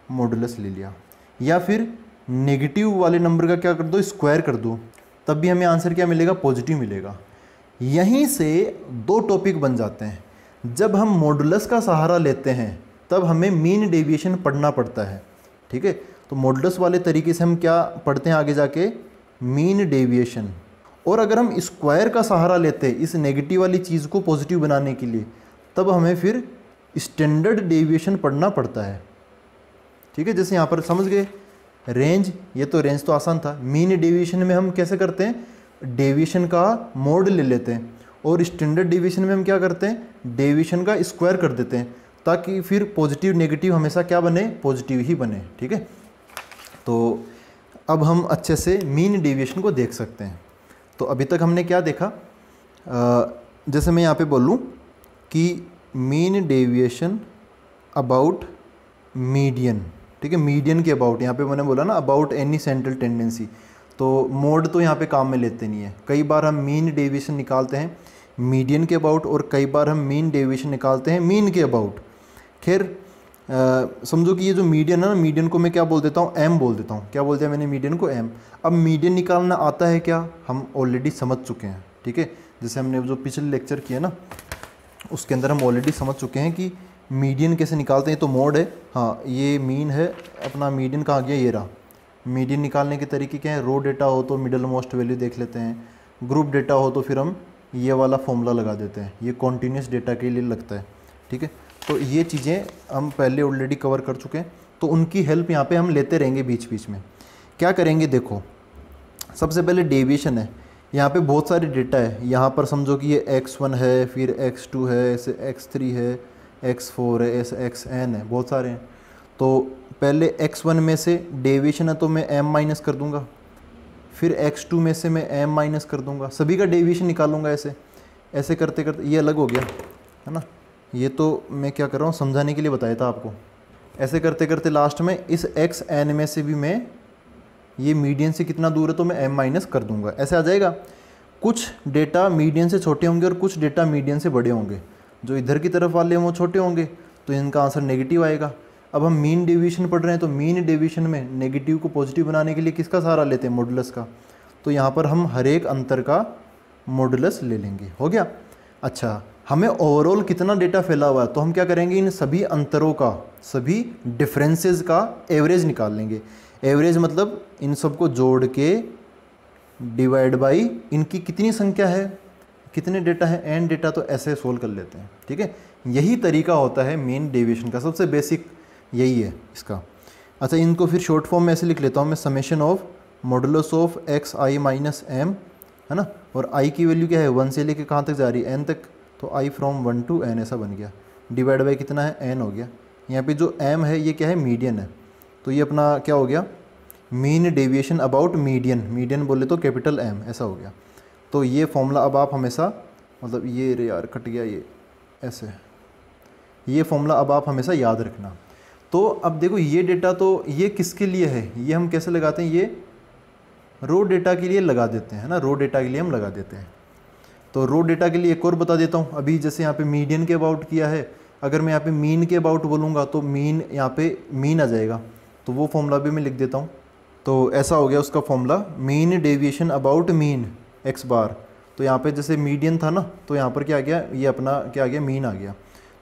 मॉडुलस ले लिया। या फिर नेगेटिव वाले नंबर का क्या कर दो, स्क्वायर कर दो, तब भी हमें आंसर क्या मिलेगा, पॉजिटिव मिलेगा। यहीं से दो टॉपिक बन जाते हैं। जब हम मॉडुलस का सहारा लेते हैं तब हमें मीन डेविएशन पढ़ना पड़ता है, ठीक है। तो मॉडुलस वाले तरीके से हम क्या पढ़ते हैं आगे जाके, मीन डेविएशन। और अगर हम स्क्वायर का सहारा लेते हैं इस नेगेटिव वाली चीज़ को पॉजिटिव बनाने के लिए, तब हमें फिर स्टैंडर्ड डेविएशन पढ़ना पड़ता है, ठीक है। जैसे यहाँ पर समझ गए, रेंज, ये तो रेंज तो आसान था। मीन डेविएशन में हम कैसे करते हैं, डेविएशन का मोड ले लेते हैं, और स्टैंडर्ड डेविएशन में हम क्या करते हैं, डेविएशन का स्क्वायर कर देते हैं, ताकि फिर पॉजिटिव नेगेटिव हमेशा क्या बने, पॉजिटिव ही बने। ठीक है, तो अब हम अच्छे से मीन डेविएशन को देख सकते हैं। तो अभी तक हमने क्या देखा, जैसे मैं यहाँ पे बोलूँ कि मीन डेविएशन अबाउट मीडियन, ठीक है, मीडियन के अबाउट, यहाँ पे मैंने बोला ना अबाउट एनी सेंट्रल टेंडेंसी, तो मोड तो यहाँ पे काम में लेते नहीं है। कई बार हम मीन डेविएशन निकालते हैं मीडियन के अबाउट, और कई बार हम मीन डेविएशन निकालते हैं मीन के अबाउट। खैर समझो कि ये जो मीडियन है ना, मीडियन को मैं क्या बोल देता हूँ, एम बोल देता हूँ। क्या बोल दिया मैंने, मीडियन को एम। अब मीडियन निकालना आता है क्या, हम ऑलरेडी समझ चुके हैं। ठीक है, जैसे हमने जो पिछले लेक्चर किया ना, उसके अंदर हम ऑलरेडी समझ चुके हैं कि मीडियन कैसे निकालते हैं। तो मोड है, हाँ ये मीन है अपना, मीडियन कहाँ गया, ये रहा। मीडियन निकालने के तरीके क्या है, रो डेटा हो तो मिडल मोस्ट वैल्यू देख लेते हैं, ग्रुप डेटा हो तो फिर हम ये वाला फॉर्मूला लगा देते हैं, ये कॉन्टीन्यूस डेटा के लिए लगता है। ठीक है, तो ये चीज़ें हम पहले ऑलरेडी कवर कर चुके हैं, तो उनकी हेल्प यहाँ पे हम लेते रहेंगे बीच बीच में। क्या करेंगे, देखो सबसे पहले डेविएशन है, यहाँ पे बहुत सारे डेटा है। यहाँ पर समझो कि ये x1 है, फिर x2 है, ऐसे x3 है, x4 है, ऐसे xn है, बहुत सारे हैं। तो पहले x1 में से डेविएशन है तो मैं m माइनस कर दूंगा, फिर x2 में से मैं m माइनस कर दूंगा, सभी का डेविएशन निकालूंगा। ऐसे ऐसे करते करते ये अलग हो गया है ना, ये तो मैं क्या कर रहा हूँ समझाने के लिए बताया था आपको। ऐसे करते करते लास्ट में इस xn में से भी मैं ये मीडियन से कितना दूर है तो मैं m माइनस कर दूंगा, ऐसे आ जाएगा। कुछ डेटा मीडियन से छोटे होंगे और कुछ डेटा मीडियन से बड़े होंगे, जो इधर की तरफ वाले हैं वो छोटे होंगे, तो इनका आंसर नेगेटिव आएगा। अब हम मीन डेविएशन पढ़ रहे हैं, तो मीन डेविएशन में नेगेटिव को पॉजिटिव बनाने के लिए किसका सहारा लेते हैं, मॉडुलस का। तो यहाँ पर हम हर एक अंतर का मॉडुलस ले लेंगे, हो गया। अच्छा, हमें ओवरऑल कितना डेटा फैला हुआ है, तो हम क्या करेंगे, इन सभी अंतरों का, सभी डिफरेंसेस का एवरेज निकाल लेंगे। एवरेज मतलब इन सबको जोड़ के डिवाइड बाई इनकी कितनी संख्या है, कितने डेटा है, एन डेटा, तो ऐसे सोल्व कर लेते हैं। ठीक है, यही तरीका होता है मीन डेविएशन का, सबसे बेसिक यही है इसका। अच्छा, इनको फिर शॉर्ट फॉर्म में ऐसे लिख लेता हूँ मैं, summation of modulus of x i minus m, है ना, और आई की वैल्यू क्या है 1 से लेके कहाँ तक जा रही है, एन तक, तो आई फ्रॉम 1 to n ऐसा बन गया, डिवाइड बाई कितना है, एन हो गया। यहाँ पे जो m है ये क्या है, मीडियन है, तो ये अपना क्या हो गया, mean deviation about median, median बोले तो कैपिटल M, ऐसा हो गया। तो ये फॉर्मूला अब आप हमेशा, मतलब ये रे यार कट गया ये ऐसे, ये फॉर्मूला अब आप हमेशा याद रखना। तो अब देखो ये डेटा तो ये किसके लिए है, ये हम कैसे लगाते हैं, ये रो डेटा के लिए लगा देते हैं ना, रो डेटा के लिए हम लगा देते हैं। तो रो डेटा के लिए एक और बता देता हूँ, अभी जैसे यहाँ पे मीडियन के अबाउट किया है, अगर मैं यहाँ पे मीन के अबाउट बोलूँगा तो मीन यहाँ पे मीन आ जाएगा, तो वो फॉर्मूला भी मैं लिख देता हूँ। तो ऐसा हो गया उसका formula, mean deviation about mean x बार। तो यहाँ पे जैसे मीडियन था ना, तो यहाँ पर क्या आ गया, ये अपना क्या आ गया, मीन आ गया।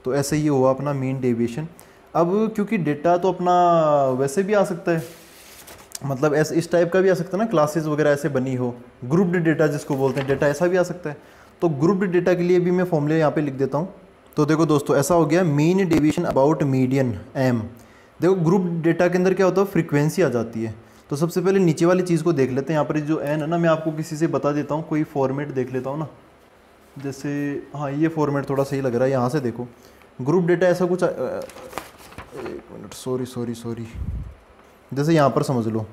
तो ऐसे ही हुआ अपना मीन डेविएशन। अब क्योंकि डेटा तो अपना वैसे भी आ सकता है, मतलब ऐसे इस टाइप का भी आ सकता है ना, क्लासेस वगैरह ऐसे बनी हो, ग्रुप्ड डेटा जिसको बोलते हैं, डेटा ऐसा भी आ सकता है। तो ग्रुप्ड डेटा के लिए भी मैं फॉर्मूले यहाँ पे लिख देता हूँ। तो देखो दोस्तों, ऐसा हो गया mean deviation about median m। देखो ग्रुप डेटा के अंदर क्या होता है, फ्रीक्वेंसी आ जाती है। तो सबसे पहले नीचे वाली चीज़ को देख लेते हैं। यहाँ पर जो n है ना, मैं आपको किसी से बता देता हूँ, कोई फॉर्मेट देख लेता हूँ ना, जैसे हाँ ये फॉर्मेट थोड़ा सही लग रहा है, यहाँ से देखो ग्रुप डेटा ऐसा कुछ, एक मिनट, सॉरी, जैसे यहाँ पर समझ लो,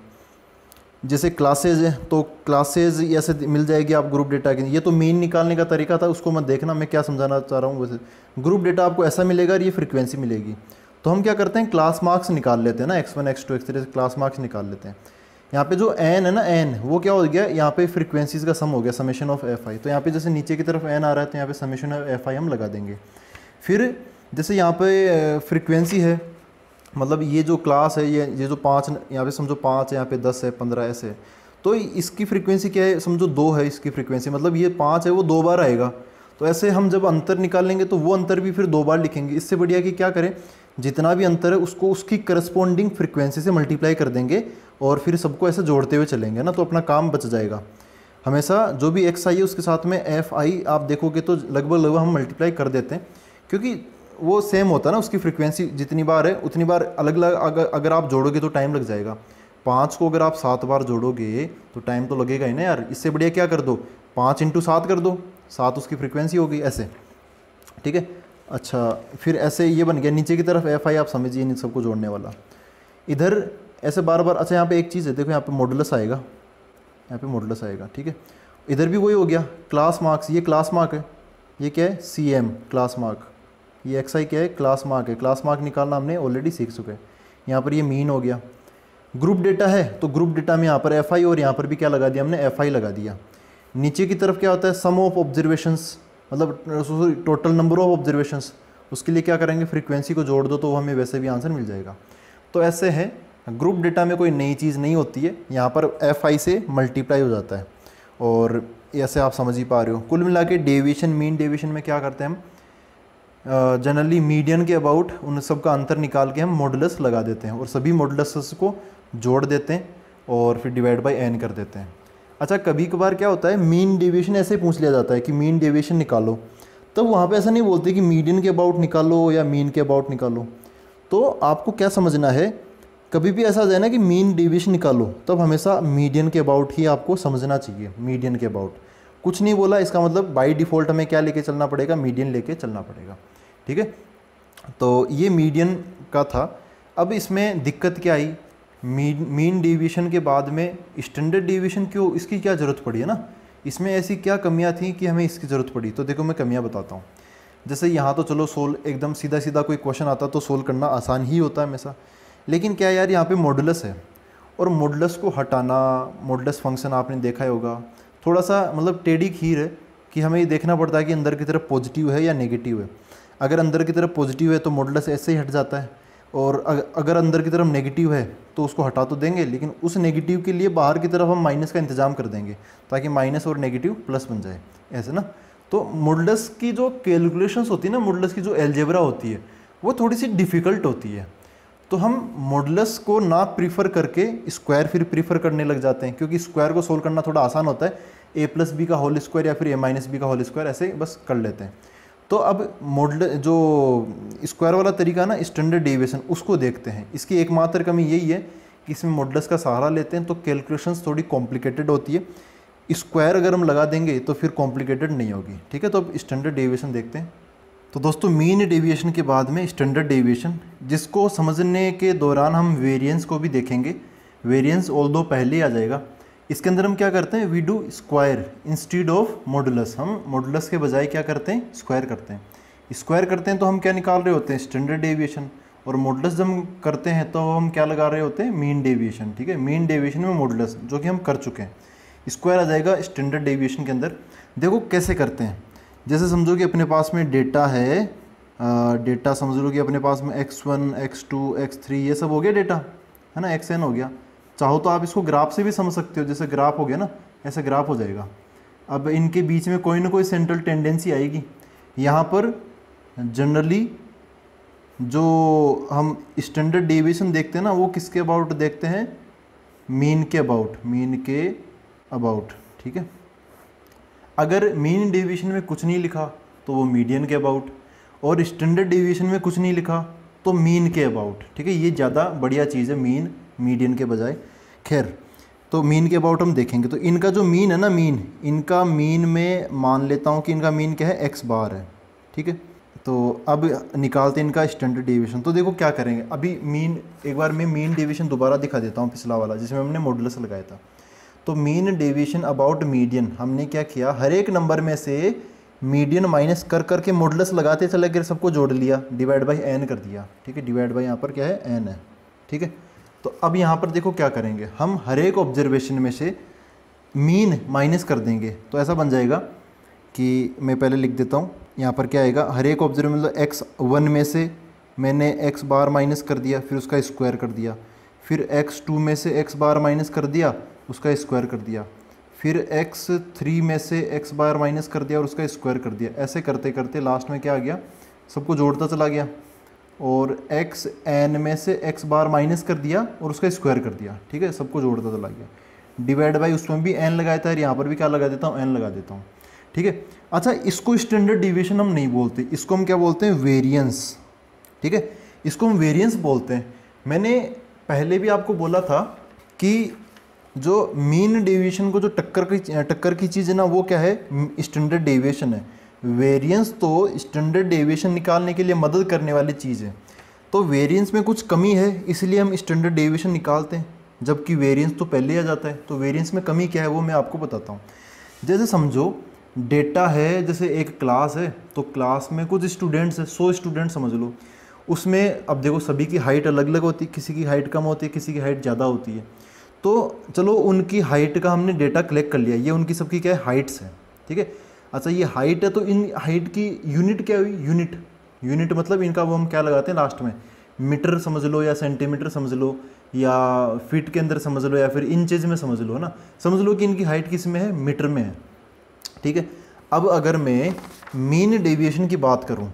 जैसे क्लासेज है तो क्लासेज ऐसे मिल जाएगी आप ग्रुप डेटा के। ये तो मीन निकालने का तरीका था, उसको मत देखना, मैं क्या समझाना चाह रहा हूँ। वैसे ग्रुप डेटा आपको ऐसा मिलेगा और ये फ्रीक्वेंसी मिलेगी। तो हम क्या करते हैं, क्लास मार्क्स निकाल लेते हैं ना, x1 x2 x3 class marks निकाल लेते हैं। यहाँ पे जो n है ना, n वो क्या हो गया, यहाँ पे फ्रीक्वेंसीज का सम हो गया, समेशन ऑफ fi। तो यहाँ पे जैसे नीचे की तरफ n आ रहा है, तो यहाँ पे समेशन ऑफ fi हम लगा देंगे। फिर जैसे यहाँ पे फ्रीक्वेंसी है, मतलब ये जो क्लास है, ये जो 5 यहाँ पे समझो 5 है, यहाँ पे 10 है, 15 ऐसे है, तो इसकी फ्रीक्वेंसी क्या है, समझो 2 है इसकी फ्रीक्वेंसी, मतलब ये 5 है वो 2 बार आएगा। तो ऐसे हम जब अंतर निकालेंगे तो वो अंतर भी फिर 2 बार लिखेंगे। इससे बढ़िया कि क्या करें, जितना भी अंतर है उसको उसकी करस्पॉन्डिंग फ्रीक्वेंसी से मल्टीप्लाई कर देंगे और फिर सबको ऐसे जोड़ते हुए चलेंगे ना, तो अपना काम बच जाएगा। हमेशा जो भी एक्स आई है उसके साथ में एफ आई आप देखोगे तो लगभग हम मल्टीप्लाई कर देते हैं, क्योंकि वो सेम होता है ना, उसकी फ्रीक्वेंसी जितनी बार है उतनी बार अलग अलग अगर आप जोड़ोगे तो टाइम लग जाएगा। 5 को अगर आप 7 बार जोड़ोगे तो टाइम तो लगेगा ही ना यार। इससे बढ़िया क्या कर दो, 5 × 7 कर दो, 7 उसकी फ्रीक्वेंसी होगी ऐसे, ठीक है। अच्छा फिर ऐसे ये बन गया नीचे की तरफ FI, आप समझिए इन सबको जोड़ने वाला। इधर ऐसे बार बार, अच्छा यहाँ पे एक चीज़ है, देखो यहाँ पे मॉडुलस आएगा, यहाँ पे मॉडुलस आएगा, ठीक है। इधर भी वही हो गया, क्लास मार्क्स, ये क्लास मार्क है, ये क्या है CM क्लास मार्क, ये XI क्या है क्लास मार्क है। क्लास मार्क निकालना हमने ऑलरेडी सीख चुके हैं। यहाँ पर ये मीन हो गया। ग्रुप डेटा है तो ग्रुप डेटा में यहाँ पर FI और यहाँ पर भी क्या लगा दिया हमने, FI लगा दिया। नीचे की तरफ क्या होता है, सम ऑफ ऑब्जर्वेशंस, मतलब टोटल नंबर ऑफ ऑब्जर्वेशंस, उसके लिए क्या करेंगे, फ्रीक्वेंसी को जोड़ दो तो हमें वैसे भी आंसर मिल जाएगा। तो ऐसे है, ग्रुप डेटा में कोई नई चीज़ नहीं होती है, यहाँ पर FI से मल्टीप्लाई हो जाता है। और ऐसे आप समझ ही पा रहे हो। कुल मिला के डेविएशन, मीन डेविएशन में क्या करते हैं हम, जनरली मीडियन के अबाउट उन सब का अंतर निकाल के हम मॉडुलस लगा देते हैं और सभी मॉडुलस को जोड़ देते हैं और फिर डिवाइड बाय n कर देते हैं। अच्छा कभी कभार क्या होता है, मीन डेविएशन ऐसे पूछ लिया जाता है कि मीन डेविएशन निकालो, तब वहाँ पे ऐसा नहीं बोलते कि मीडियन के अबाउट निकालो या मीन के अबाउट निकालो। तो आपको क्या समझना है, कभी भी ऐसा हो जाए ना कि मीन डेविएशन निकालो, तब हमेशा मीडियन के अबाउट ही आपको समझना चाहिए। मीडियन के अबाउट कुछ नहीं बोला, इसका मतलब बाय डिफ़ॉल्ट हमें क्या लेके चलना पड़ेगा, मीडियन लेके चलना पड़ेगा, ठीक है। तो ये मीडियन का था। अब इसमें दिक्कत क्या आई, मीन डेविएशन के बाद में स्टैंडर्ड डेविएशन क्यों, इसकी क्या ज़रूरत पड़ी है ना, इसमें ऐसी क्या कमियां थी कि हमें इसकी ज़रूरत पड़ी। तो देखो मैं कमियां बताता हूँ। जैसे यहाँ तो चलो सोल्व एकदम सीधा सीधा कोई क्वेश्चन आता तो सोल्व करना आसान ही होता है हमेशा, लेकिन क्या यार यहाँ पे मॉडुलस है और मॉडुलस को हटाना, मॉडुलस फंक्शन आपने देखा ही होगा, थोड़ा सा मतलब टेढ़ी खीर है कि हमें ये देखना पड़ता है कि अंदर की तरफ पॉजिटिव है या नेगेटिव है। अगर अंदर की तरफ पॉजिटिव है तो मॉडुलस ऐसे ही हट जाता है, और अगर अंदर की तरफ नेगेटिव है तो उसको हटा तो देंगे, लेकिन उस नेगेटिव के लिए बाहर की तरफ हम माइनस का इंतजाम कर देंगे ताकि माइनस और नेगेटिव प्लस बन जाए, ऐसे ना। तो मॉडुलस की जो कैलकुलेशंस होती है ना, मॉडुलस की जो एलजेब्रा होती है वो थोड़ी सी डिफ़िकल्ट होती है। तो हम मॉडुलस को ना प्रीफर करके स्क्वायर फिर प्रीफर करने लग जाते हैं, क्योंकि स्क्वायर को सोल्व करना थोड़ा आसान होता है। a+b का होल स्क्वायर या फिर a-b का होल स्क्वायर ऐसे बस कर लेते हैं। तो अब मॉडल जो स्क्वायर वाला तरीका ना, स्टैंडर्ड डेविएशन, उसको देखते हैं। इसकी एकमात्र कमी यही है कि इसमें मॉडुलस का सहारा लेते हैं तो कैलकुलेशंस थोड़ी कॉम्प्लिकेटेड होती है। स्क्वायर अगर हम लगा देंगे तो फिर कॉम्प्लिकेटेड नहीं होगी, ठीक है। तो अब स्टैंडर्ड डेविएशन देखते हैं। तो दोस्तों मीन डेविएशन के बाद में स्टैंडर्ड डेविएशन, जिसको समझने के दौरान हम वेरिएंस को भी देखेंगे। वेरिएंस ऑल्दो पहले ही आ जाएगा। इसके अंदर हम क्या करते हैं, we do square instead of modulus. हम मॉडुलस के बजाय क्या करते हैं, स्क्वायर करते हैं। स्क्वायर करते हैं तो हम क्या निकाल रहे होते हैं, स्टैंडर्ड डेविएशन। और मॉडुलस जब हम करते हैं तो हम क्या लगा रहे होते हैं, मीन डेविएशन, ठीक है। मीन डेविएशन में मॉडुलस, जो कि हम कर चुके हैं। स्क्वायर आ जाएगा स्टैंडर्ड डेविएशन के अंदर। देखो कैसे करते हैं, जैसे समझो कि अपने पास में डेटा है, डेटा समझ लो कि अपने पास में x1 x2 x3 ये सब हो गया डेटा, है ना, xn हो गया। चाहो तो आप इसको ग्राफ से भी समझ सकते हो, जैसे ग्राफ हो गया ना, ऐसे ग्राफ हो जाएगा। अब इनके बीच में कोई ना कोई सेंट्रल टेंडेंसी आएगी। यहाँ पर जनरली जो हम स्टैंडर्ड डेविएशन देखते हैं ना, वो किसके अबाउट देखते हैं, मीन के अबाउट, मीन के अबाउट, ठीक है। अगर मीन डेविएशन में कुछ नहीं लिखा तो वो मीडियन के अबाउट, और स्टैंडर्ड डेविएशन में कुछ नहीं लिखा तो मीन के अबाउट, ठीक है। ये ज़्यादा बढ़िया चीज़ है मीन, मीडियन के बजाय। खैर, तो मीन के अबाउट हम देखेंगे। तो इनका जो मीन है ना, मीन, इनका मीन में मान लेता हूँ कि इनका मीन क्या है, x बार है, ठीक है। तो अब निकालते हैं इनका स्टैंडर्ड डेविएशन। तो देखो क्या करेंगे, अभी मीन, एक बार मैं मीन डेविएशन दोबारा दिखा देता हूँ, पिछला वाला जिसमें हमने मॉडुलस लगाया था। तो मीन डेविएशन अबाउट मीडियन, हमने क्या किया, हर एक नंबर में से मीडियन माइनस कर करके मॉडुलस लगाते चले गए, सबको जोड़ लिया, डिवाइड बाई n कर दिया, ठीक है। डिवाइड बाई यहाँ पर क्या है, n है, ठीक है। तो अब यहाँ पर देखो क्या करेंगे, हम हर एक ऑब्जर्वेशन में से मीन माइनस कर देंगे। तो ऐसा बन जाएगा कि मैं पहले लिख देता हूँ, यहाँ पर क्या आएगा, हर एक ऑब्जर्वेशन मतलब x1 में से मैंने x बार माइनस कर दिया, फिर उसका स्क्वायर कर दिया, फिर x2 में से x बार माइनस कर दिया, उसका स्क्वायर कर दिया, फिर x3 में से x बार माइनस कर दिया और उसका स्क्वायर कर दिया। ऐसे करते करते लास्ट में क्या आ गया, सबको जोड़ता चला गया, और xn में से x बार माइनस कर दिया और उसका स्क्वायर कर दिया, ठीक है। सबको जोड़ता चला गया, डिवाइड बाई उसमें भी n लगाया था और यहाँ पर भी क्या लगा देता हूँ, n लगा देता हूँ, ठीक है। अच्छा, इसको स्टैंडर्ड डिविएशन हम नहीं बोलते, इसको हम क्या बोलते हैं, वेरिएंस, ठीक है। इसको हम वेरिएंस बोलते हैं। मैंने पहले भी आपको बोला था कि जो मीन डेविएशन को जो टक्कर की चीज़ है ना, वो क्या है, स्टैंडर्ड डेविएशन है। वेरिएंस तो स्टैंडर्ड डेविएशन निकालने के लिए मदद करने वाली चीज़ है। तो वेरिएंस में कुछ कमी है इसलिए हम स्टैंडर्ड डेविएशन निकालते हैं, जबकि वेरिएंस तो पहले आ जाता है। तो वेरिएंस में कमी क्या है वो मैं आपको बताता हूँ। जैसे समझो डेटा है, जैसे एक क्लास है, तो क्लास में कुछ स्टूडेंट्स है, 100 स्टूडेंट समझ लो। उसमें अब देखो सभी की हाइट अलग अलग होती है, किसी की हाइट कम होती है, किसी की हाइट ज़्यादा होती है। तो चलो उनकी हाइट का हमने डेटा कलेक्ट कर लिया, ये उनकी सबकी क्या है, हाइट्स है, ठीक है। अच्छा ये हाइट है, तो इन हाइट की यूनिट क्या हुई, यूनिट मतलब इनका वो हम क्या लगाते हैं लास्ट में, मीटर समझ लो या सेंटीमीटर समझ लो या फीट के अंदर समझ लो या फिर इंचेज में समझ लो, है ना। समझ लो कि इनकी हाइट किस में है, मीटर में है, ठीक है। अब अगर मैं मीन डेविएशन की बात करूं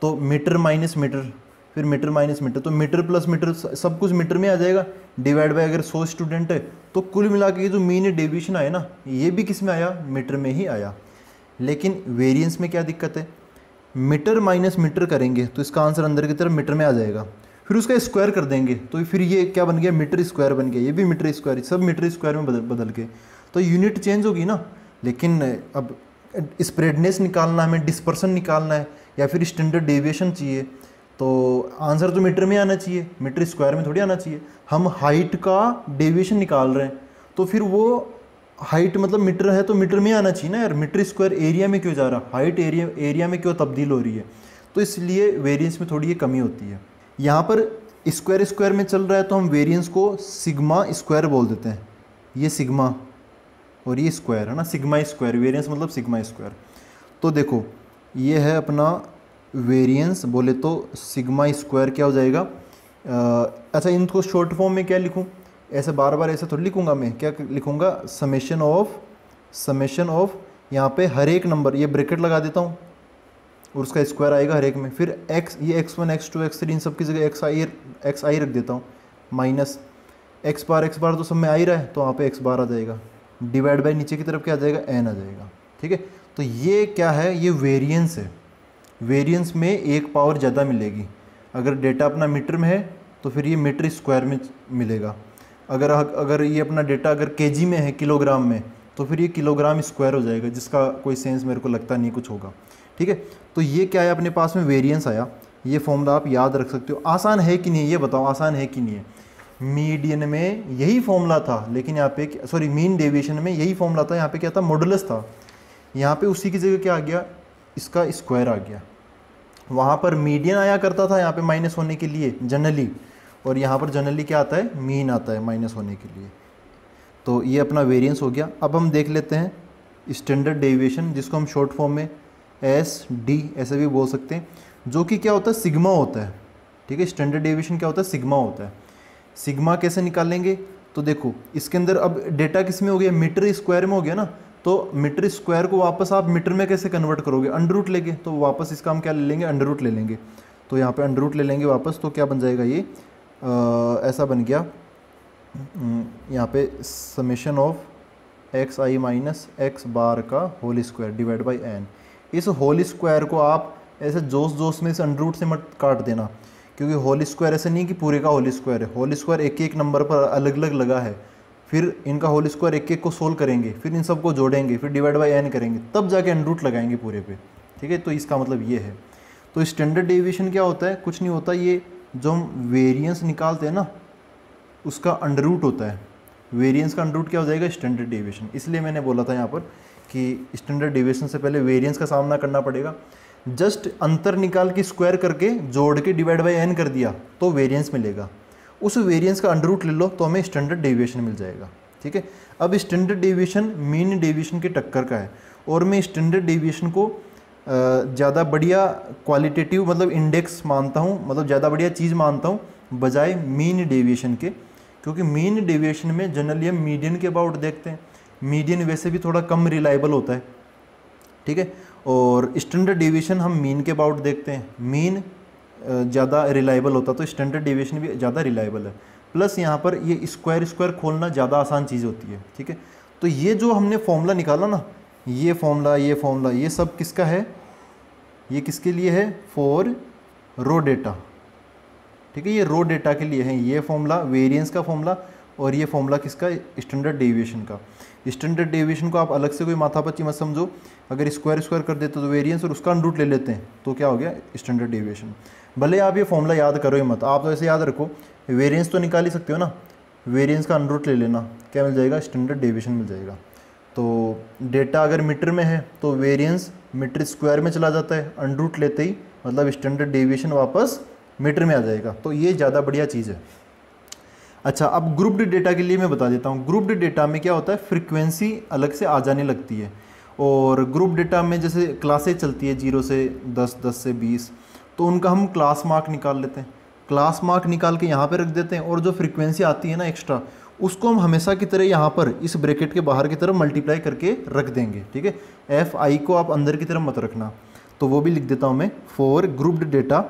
तो मीटर माइनस मीटर, फिर मीटर माइनस मीटर, तो मीटर प्लस मीटर सब कुछ मीटर में आ जाएगा, डिवाइड बाय अगर 100 स्टूडेंट है तो कुल मिला के जो मीन डेविएशन आया ना, ये भी किस में आया, मीटर में ही आया। लेकिन वेरिएंस में क्या दिक्कत है, मीटर माइनस मीटर करेंगे तो इसका आंसर अंदर की तरफ मीटर में आ जाएगा, फिर उसका स्क्वायर कर देंगे तो फिर ये क्या बन गया, मीटर स्क्वायर बन गया, ये भी मीटर स्क्वायर, सब मीटर स्क्वायर में बदल के, तो यूनिट चेंज होगी ना। लेकिन अब स्प्रेडनेस निकालना है, हमें डिस्पर्सन निकालना है या फिर स्टैंडर्ड डेविएशन चाहिए, तो आंसर तो मीटर में आना चाहिए, मीटर स्क्वायर में थोड़ी आना चाहिए। हम हाइट का डेविएशन निकाल रहे हैं तो फिर वो हाइट मतलब मीटर है तो मीटर में आना चाहिए ना यार, मीटर स्क्वायर एरिया में क्यों जा रहा, हाइट एरिया में क्यों तब्दील हो रही है। तो इसलिए वेरिएंस में थोड़ी ये कमी होती है। यहाँ पर स्क्वायर में चल रहा है तो हम वेरिएंस को सिग्मा स्क्वायर बोल देते हैं, ये सिग्मा और ये स्क्वायर है ना, सिग्मा स्क्वायर, वेरिएंस मतलब सिग्मा स्क्वायर। तो देखो ये है अपना वेरिएंस, बोले तो सिग्मा स्क्वायर क्या हो जाएगा। अच्छा इनको शॉर्ट फॉर्म में क्या लिखूं, ऐसे बार बार ऐसे थोड़ी लिखूंगा मैं, क्या लिखूंगा, समेशन ऑफ यहाँ पे हर एक नंबर, ये ब्रैकेट लगा देता हूँ और उसका स्क्वायर आएगा हर एक में, फिर x, ये x1 x2 x3 इन सब की जगह एक्स आई रख देता हूँ, माइनस x बार तो सब में आ ही रहा है तो वहाँ पे x बार आ जाएगा, डिवाइड बाय नीचे की तरफ क्या आ जाएगा, n आ जाएगा, ठीक है। तो ये क्या है, ये वेरिएंस है। वेरिएंस में एक पावर ज़्यादा मिलेगी, अगर डेटा अपना मीटर में है तो फिर ये मीटर स्क्वायर में मिलेगा, अगर ये अपना डेटा अगर केजी में है, किलोग्राम में, तो फिर ये किलोग्राम स्क्वायर हो जाएगा, जिसका कोई सेंस मेरे को लगता नहीं कुछ होगा, ठीक है। तो ये क्या है, अपने पास में वेरिएंस आया, ये फॉर्मूला आप याद रख सकते हो। आसान है कि नहीं ये बताओ, आसान है कि नहीं है। मीडियन में यही फॉर्मूला था, लेकिन यहाँ पे सॉरी मीन डेविएशन में यही फॉर्मूला था, यहाँ पे क्या था, मॉडुलस था, यहाँ पे उसी की जगह क्या आ गया, इसका स्क्वायर आ गया। वहाँ पर मीडियन आया करता था यहाँ पे माइनस होने के लिए जनरली, और यहाँ पर जनरली क्या आता है, मीन आता है माइनस होने के लिए। तो ये अपना वेरिएंस हो गया। अब हम देख लेते हैं स्टैंडर्ड डेविएशन, जिसको हम शॉर्ट फॉर्म में SD ऐसे भी बोल सकते हैं, जो कि क्या होता है, सिग्मा होता है, ठीक है। स्टैंडर्ड डेविएशन क्या होता है, सिग्मा होता है। सिग्मा कैसे निकालेंगे, तो देखो इसके अंदर अब डेटा किस में हो गया, मीटर स्क्वायर में हो गया ना, तो मीटर स्क्वायर को वापस आप मीटर में कैसे कन्वर्ट करोगे, अंडर रूट लेंगे, तो वापस इसका हम क्या ले लेंगे, अंडर रूट ले लेंगे। तो यहाँ पे अंडर रूट ले लेंगे वापस, तो क्या बन जाएगा ये, ऐसा बन गया यहाँ पे summation of xi minus x bar का whole square divide by n। इस होल स्क्वायर को आप ऐसे जोश में इस अंडर रूट से मत काट देना, क्योंकि होल स्क्वायर ऐसे नहीं कि पूरे का होल स्क्वायर है, होल स्क्वायर एक एक नंबर पर अलग अलग लगा है, फिर इनका होल स्क्वायर एक एक को सोल्व करेंगे, फिर इन सबको जोड़ेंगे, फिर डिवाइड बाई n करेंगे, तब जाके अंडर रूट लगाएंगे पूरे पे, ठीक है। तो इसका मतलब ये है। तो स्टैंडर्ड डेविएशन क्या होता है, कुछ नहीं होता, ये जो हम वेरिएंस निकालते हैं ना, उसका अंडर रूट होता है। वेरिएंस का अंडर रूट क्या हो जाएगा, स्टैंडर्ड डेविएशन। इसलिए मैंने बोला था यहाँ पर कि स्टैंडर्ड डेविएशन से पहले वेरिएंस का सामना करना पड़ेगा। जस्ट अंतर निकाल के स्क्वायर करके जोड़ के डिवाइड बाई n कर दिया तो वेरिएंस मिलेगा, उस वेरिएंस का अंडर रूट ले लो तो हमें स्टैंडर्ड डेविएशन मिल जाएगा, ठीक है। अब स्टैंडर्ड डेविएशन मीन डेविएशन के टक्कर का है, और मैं स्टैंडर्ड डेविएशन को ज़्यादा बढ़िया क्वालिटेटिव मतलब इंडेक्स मानता हूँ, मतलब ज़्यादा बढ़िया चीज़ मानता हूँ बजाय मीन डेविएशन के, क्योंकि मीन डेविएशन में जनरली हम मीडियन के अबाउट देखते हैं, मीडियन वैसे भी थोड़ा कम रिलायबल होता है, ठीक है। और स्टैंडर्ड डेविएशन हम मीन के अबाउट देखते हैं, मीन ज़्यादा रिलायबल होता है, तो स्टैंडर्ड डेविएशन भी ज़्यादा रिलायबल है। प्लस यहाँ पर ये स्क्वायर खोलना ज़्यादा आसान चीज़ होती है, ठीक है। तो ये जो हमने फॉर्मूला निकाला ना, ये फॉर्मूला ये सब किसका है, ये किसके लिए है, फॉर रो डेटा, ठीक है। ये रो डेटा के लिए है ये फॉर्मूला, वेरिएंस का फॉर्मूला और ये फॉर्मूला किसका, स्टैंडर्ड डेविएशन का। स्टैंडर्ड डेविएशन को आप अलग से कोई माथापच्ची मत समझो, अगर स्क्वायर स्क्वायर कर देते तो वेरिएंस और उसका अंडर रूट ले लेते हैं तो क्या हो गया, स्टैंडर्ड डेविएशन। भले आप ये फॉर्मूला याद करो ही मत, आप तो ऐसे याद रखो, वेरिएंस तो निकाल ही सकते हो ना, वेरिएंस का अंडर रूट ले लेना, क्या मिल जाएगा, स्टैंडर्ड डेविएशन मिल जाएगा। तो डेटा अगर मीटर में है तो वेरिएंस मीटर स्क्वायर में चला जाता है, अंडर रूट लेते ही मतलब स्टैंडर्ड डेविएशन वापस मीटर में आ जाएगा। तो ये ज़्यादा बढ़िया चीज़ है। अच्छा, अब ग्रुप्ड डेटा के लिए मैं बता देता हूँ। ग्रुप्ड डेटा में क्या होता है, फ्रीक्वेंसी अलग से आ जाने लगती है, और ग्रुप डेटा में जैसे क्लासेज चलती है 0 से 10, 10 से 20, तो उनका हम क्लास मार्क निकाल लेते हैं। क्लास मार्क निकाल के यहाँ पे रख देते हैं, और जो फ्रीक्वेंसी आती है ना एक्स्ट्रा, उसको हम हमेशा की तरह यहाँ पर इस ब्रैकेट के बाहर की तरफ मल्टीप्लाई करके रख देंगे। ठीक है, एफ आई को आप अंदर की तरफ मत रखना, तो वो भी लिख देता हूँ मैं। फॉर ग्रुप्ड डेटा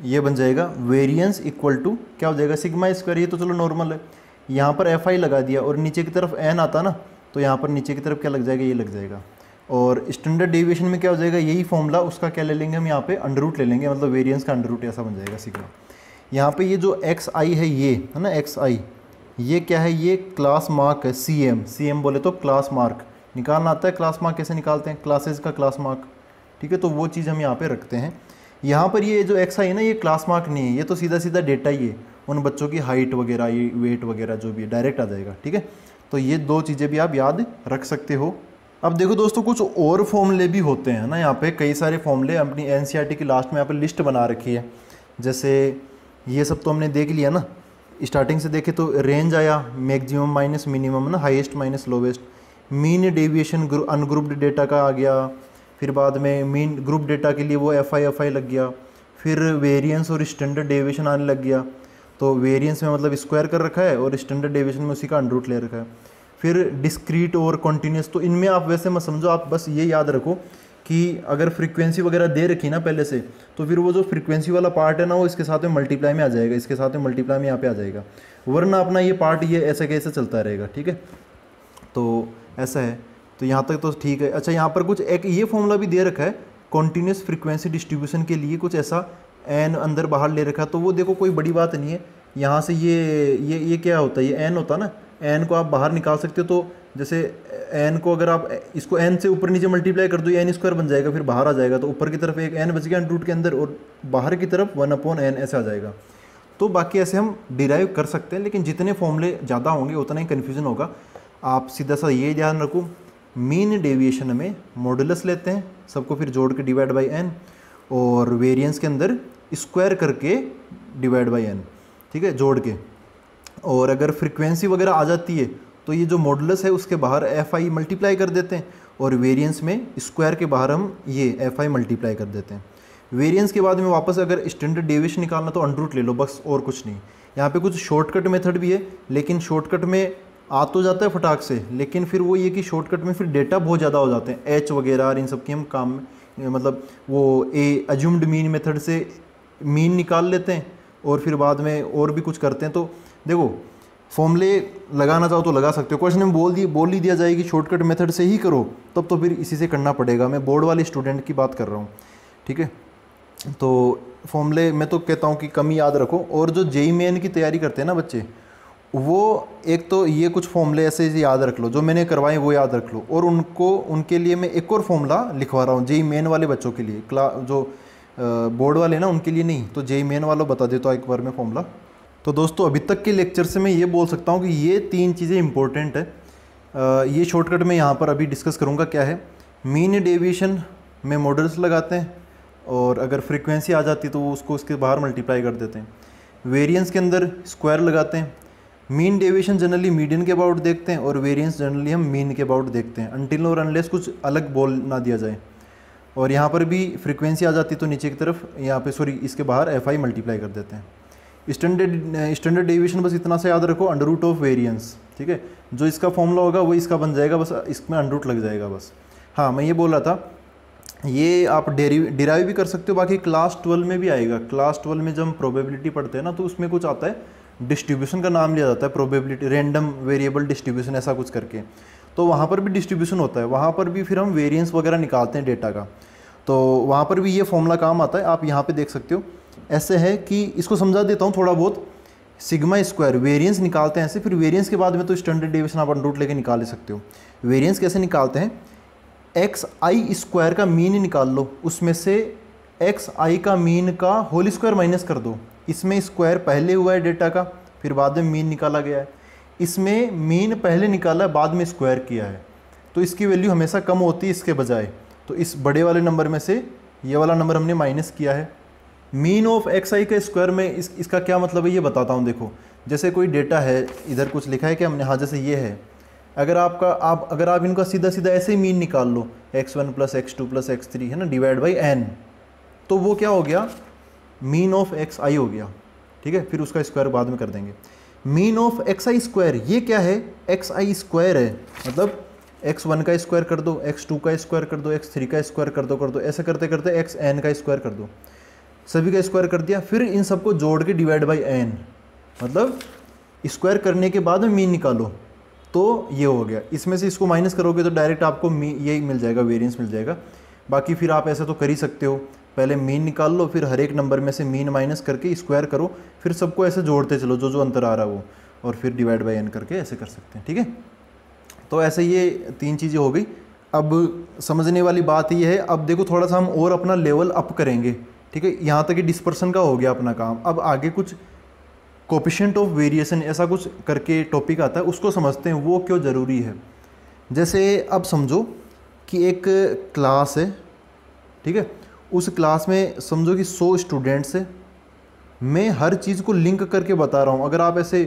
ये बन जाएगा वेरिएंस इक्वल टू क्या हो जाएगा, सिग्मा स्क्वायर। ये तो चलो नॉर्मल है, यहाँ पर एफ आई लगा दिया और नीचे की तरफ एन आता ना, तो यहाँ पर नीचे की तरफ क्या लग जाएगा, ये लग जाएगा। और स्टैंडर्ड डेविएशन में क्या हो जाएगा, यही फॉर्मूला, उसका क्या ले लेंगे हम, यहाँ पे अंडर रूट ले लेंगे, मतलब वेरिएंस का अंडर रूट ऐसा बन जाएगा सिग्मा। यहाँ पे ये जो एक्स आई है, ये है ना एक्स आई, ये क्या है, ये क्लास मार्क है, सी एम। सी एम बोले तो क्लास मार्क निकालना आता है। क्लास मार्क कैसे निकालते हैं, क्लासेज का क्लास मार्क। ठीक है, तो वो चीज़ हम यहाँ पे रखते हैं। यहाँ पर ये जो एक्स आई है ना, ये क्लास मार्क नहीं है, ये तो सीधा सीधा डेटा ही है, उन बच्चों की हाइट वगैरह, ये वेट वगैरह जो भी है डायरेक्ट आ जाएगा। ठीक है, तो ये दो चीज़ें भी आप याद रख सकते हो। अब देखो दोस्तों, कुछ और फॉर्मूले भी होते हैं ना, यहाँ पे कई सारे फॉर्मूले अपनी एनसीईआरटी की लास्ट में यहाँ पे लिस्ट बना रखी है। जैसे ये सब तो हमने देख लिया ना, स्टार्टिंग से देखे तो रेंज आया, मैक्सिमम माइनस मिनिमम ना, highest minus lowest, mean deviation ungrouped data का आ गया, फिर बाद में मीन ग्रुप डेटा के लिए वो एफ आई लग गया, फिर वेरिएंस और स्टैंडर्ड डेविएशन आने लग गया। तो वेरिएंस में मतलब स्क्वायर कर रखा है और स्टैंडर्ड डेविएशन में उसी का अंडर रूट ले रखा है। फिर डिस्क्रीट और कॉन्टीन्यूस, तो इनमें आप वैसे मत समझो, आप बस ये याद रखो कि अगर फ्रीक्वेंसी वगैरह दे रखी ना पहले से, तो फिर वो जो फ्रीक्वेंसी वाला पार्ट है ना, वो इसके साथ में मल्टीप्लाई में आ जाएगा, इसके साथ में मल्टीप्लाई में यहाँ पे आ जाएगा, वरना अपना ये पार्ट ये ऐसे कैसे चलता रहेगा। ठीक है, तो ऐसा है, तो यहाँ तक तो ठीक है। अच्छा, यहाँ पर कुछ एक ये फॉर्मूला भी दे रखा है कॉन्टीन्यूस फ्रीक्वेंसी डिस्ट्रीब्यूशन के लिए, कुछ ऐसा एन अंदर बाहर ले रखा है, तो वो देखो कोई बड़ी बात नहीं है। यहाँ से ये क्या होता है, ये एन होता है ना, एन को आप बाहर निकाल सकते हो। तो जैसे एन को अगर आप इसको एन से ऊपर नीचे मल्टीप्लाई कर दो, ये एन स्क्वायर बन जाएगा, फिर बाहर आ जाएगा, तो ऊपर की तरफ एक एन बच गया रूट के अंदर, और बाहर की तरफ 1/n ऐसे आ जाएगा। तो बाकी ऐसे हम डिराइव कर सकते हैं, लेकिन जितने फॉर्मूले ज़्यादा होंगे उतना ही कन्फ्यूजन होगा। आप सीधा सा ये ध्यान रखो, मीन डेविएशन में मॉडुलस लेते हैं, सबको फिर जोड़ के डिवाइड बाई एन, और वेरिएंस के अंदर स्क्वायर करके डिवाइड बाई एन। ठीक है, जोड़ के। और अगर फ्रीक्वेंसी वगैरह आ जाती है तो ये जो मॉडुलस है उसके बाहर एफ आई मल्टीप्लाई कर देते हैं, और वेरिएंस में स्क्वायर के बाहर हम ये एफ आई मल्टीप्लाई कर देते हैं। वेरिएंस के बाद में वापस अगर स्टैंडर्ड डेविएशन निकालना तो अंडर रूट ले लो, बस और कुछ नहीं। यहाँ पे कुछ शॉर्टकट मेथड भी है, लेकिन शॉर्टकट में आ तो जाता है फटाक से, लेकिन फिर वो ये कि शॉर्टकट में फिर डेटा बहुत ज़्यादा हो जाते हैं, एच वगैरह और इन सब की हम काम मतलब वो अज्यूम्ड मीन मेथड से मीन निकाल लेते हैं, और फिर बाद में और भी कुछ करते हैं। तो देखो, फॉर्मूले लगाना चाहो तो लगा सकते हो, क्वेश्चन में बोल ही दिया जाएगी शॉर्टकट मेथड से ही करो, तब तो फिर इसी से करना पड़ेगा। मैं बोर्ड वाले स्टूडेंट की बात कर रहा हूँ। ठीक है, तो फॉर्मूले मैं तो कहता हूँ कि कम ही याद रखो। और जो जेईई मेन की तैयारी करते हैं ना बच्चे, वो एक तो ये कुछ फॉर्मूले ऐसे याद रख लो, जो मैंने करवाए वो याद रख लो, और उनके लिए मैं एक और फॉर्मूला लिखवा रहा हूँ जेईई मेन वाले बच्चों के लिए, जो बोर्ड वाले ना उनके लिए नहीं, तो जेईई मेन वालों बता देता हूँ एक बार में फॉर्मूला। तो दोस्तों, अभी तक के लेक्चर से मैं ये बोल सकता हूँ कि ये 3 चीज़ें इंपॉर्टेंट है। ये शॉर्टकट में यहाँ पर अभी डिस्कस करूँगा क्या है। मीन डेविएशन में मॉडल्स लगाते हैं, और अगर फ्रीक्वेंसी आ जाती है तो उसको उसके बाहर मल्टीप्लाई कर देते हैं। वेरिएंस के अंदर स्क्वायर लगाते हैं। मीन डेविएशन जनरली मीडियन के अबाउट देखते हैं, और वेरिएंस जनरली हम मीन के अबाउट देखते हैं, अनटिल और अनलेस कुछ अलग बोल ना दिया जाए। और यहाँ पर भी फ्रीक्वेंसी आ जाती तो नीचे की तरफ यहाँ पे इसके बाहर एफ आई मल्टीप्लाई कर देते हैं। स्टैंडर्ड डेविएशन बस इतना से याद रखो, अंडर रूट ऑफ वेरिएंस। ठीक है, जो इसका फॉर्मूला होगा वो इसका बन जाएगा, बस इसमें अंडर रूट लग जाएगा बस। हाँ, मैं ये बोल रहा था, ये आप डिराइव भी कर सकते हो, बाकी क्लास 12 में भी आएगा। क्लास 12 में जब हम प्रोबेबिलिटी पढ़ते हैं ना, तो उसमें कुछ आता है, डिस्ट्रीब्यूशन का नाम लिया जाता है, प्रोबेबिलिटी रैंडम वेरिएबल डिस्ट्रीब्यूशन ऐसा कुछ करके, तो वहाँ पर भी डिस्ट्रीब्यूशन होता है। वहाँ पर भी फिर हम वेरिएंस वगैरह निकालते हैं डेटा का, तो वहाँ पर भी ये फॉर्मूला काम आता है। आप यहाँ पे देख सकते हो, ऐसे है कि इसको समझा देता हूँ थोड़ा बहुत। सिग्मा स्क्वायर वेरिएंस निकालते हैं ऐसे, फिर वेरिएंस के बाद में तो स्टैंडर्ड डेविएशन आप अंडर रूट लेके निकाल ले सकते हो। वेरिएंस कैसे निकालते हैं, एक्स आई स्क्वायर का मीन निकाल लो, उसमें से एक्स आई का मीन का होल स्क्वायर माइनस कर दो। इसमें स्क्वायर पहले हुआ है डेटा का, फिर बाद में मीन निकाला गया है। इसमें मीन पहले निकाला है, बाद में स्क्वायर किया है, तो इसकी वैल्यू हमेशा कम होती है इसके बजाय। तो इस बड़े वाले नंबर में से ये वाला नंबर हमने माइनस किया है। मीन ऑफ एक्स आई के स्क्वायर में इसका क्या मतलब है ये बताता हूँ। देखो जैसे कोई डेटा है, इधर कुछ लिखा है कि हमने, हाँ जैसे ये है, अगर आप इनका सीधा सीधा ऐसे ही मीन निकाल लो, x1 + x2 + x3 है ना, डिवाइड बाई n, तो वो क्या हो गया, मीन ऑफ एक्स आई हो गया। ठीक है, फिर उसका स्क्वायर बाद में कर देंगे। Mean of x I square ये क्या है, एक्स आई स्क्वायर है, मतलब x1 का स्क्वायर कर दो, x2 का स्क्वायर कर दो, x3 का स्क्वायर कर दो, ऐसे करते करते xn का स्क्वायर कर दो, सभी का स्क्वायर कर दिया, फिर इन सबको जोड़ के डिवाइड बाई n, मतलब स्क्वायर करने के बाद में मीन निकालो, तो ये हो गया। इसमें से इसको माइनस करोगे तो डायरेक्ट आपको यही मिल जाएगा, वेरिएंस मिल जाएगा। बाकी फिर आप ऐसे तो कर ही सकते हो, पहले मीन निकाल लो, फिर हर एक नंबर में से मीन माइनस करके स्क्वायर करो, फिर सबको ऐसे जोड़ते चलो जो जो अंतर आ रहा है वो, और फिर डिवाइड बाई n करके ऐसे कर सकते हैं। ठीक है, तो ऐसे ये 3 चीज़ें हो गई। अब समझने वाली बात ये है, अब देखो थोड़ा सा हम और अपना लेवल अप करेंगे। ठीक है, यहाँ तक कि डिस्पर्सन का हो गया अपना काम, अब आगे कुछ कोएफिशिएंट ऑफ वेरिएशन ऐसा कुछ करके टॉपिक आता है, उसको समझते हैं वो क्यों ज़रूरी है। जैसे अब समझो कि एक क्लास है, ठीक है, उस क्लास में समझो कि 100 स्टूडेंट्स है, मैं हर चीज़ को लिंक करके बता रहा हूँ। अगर आप ऐसे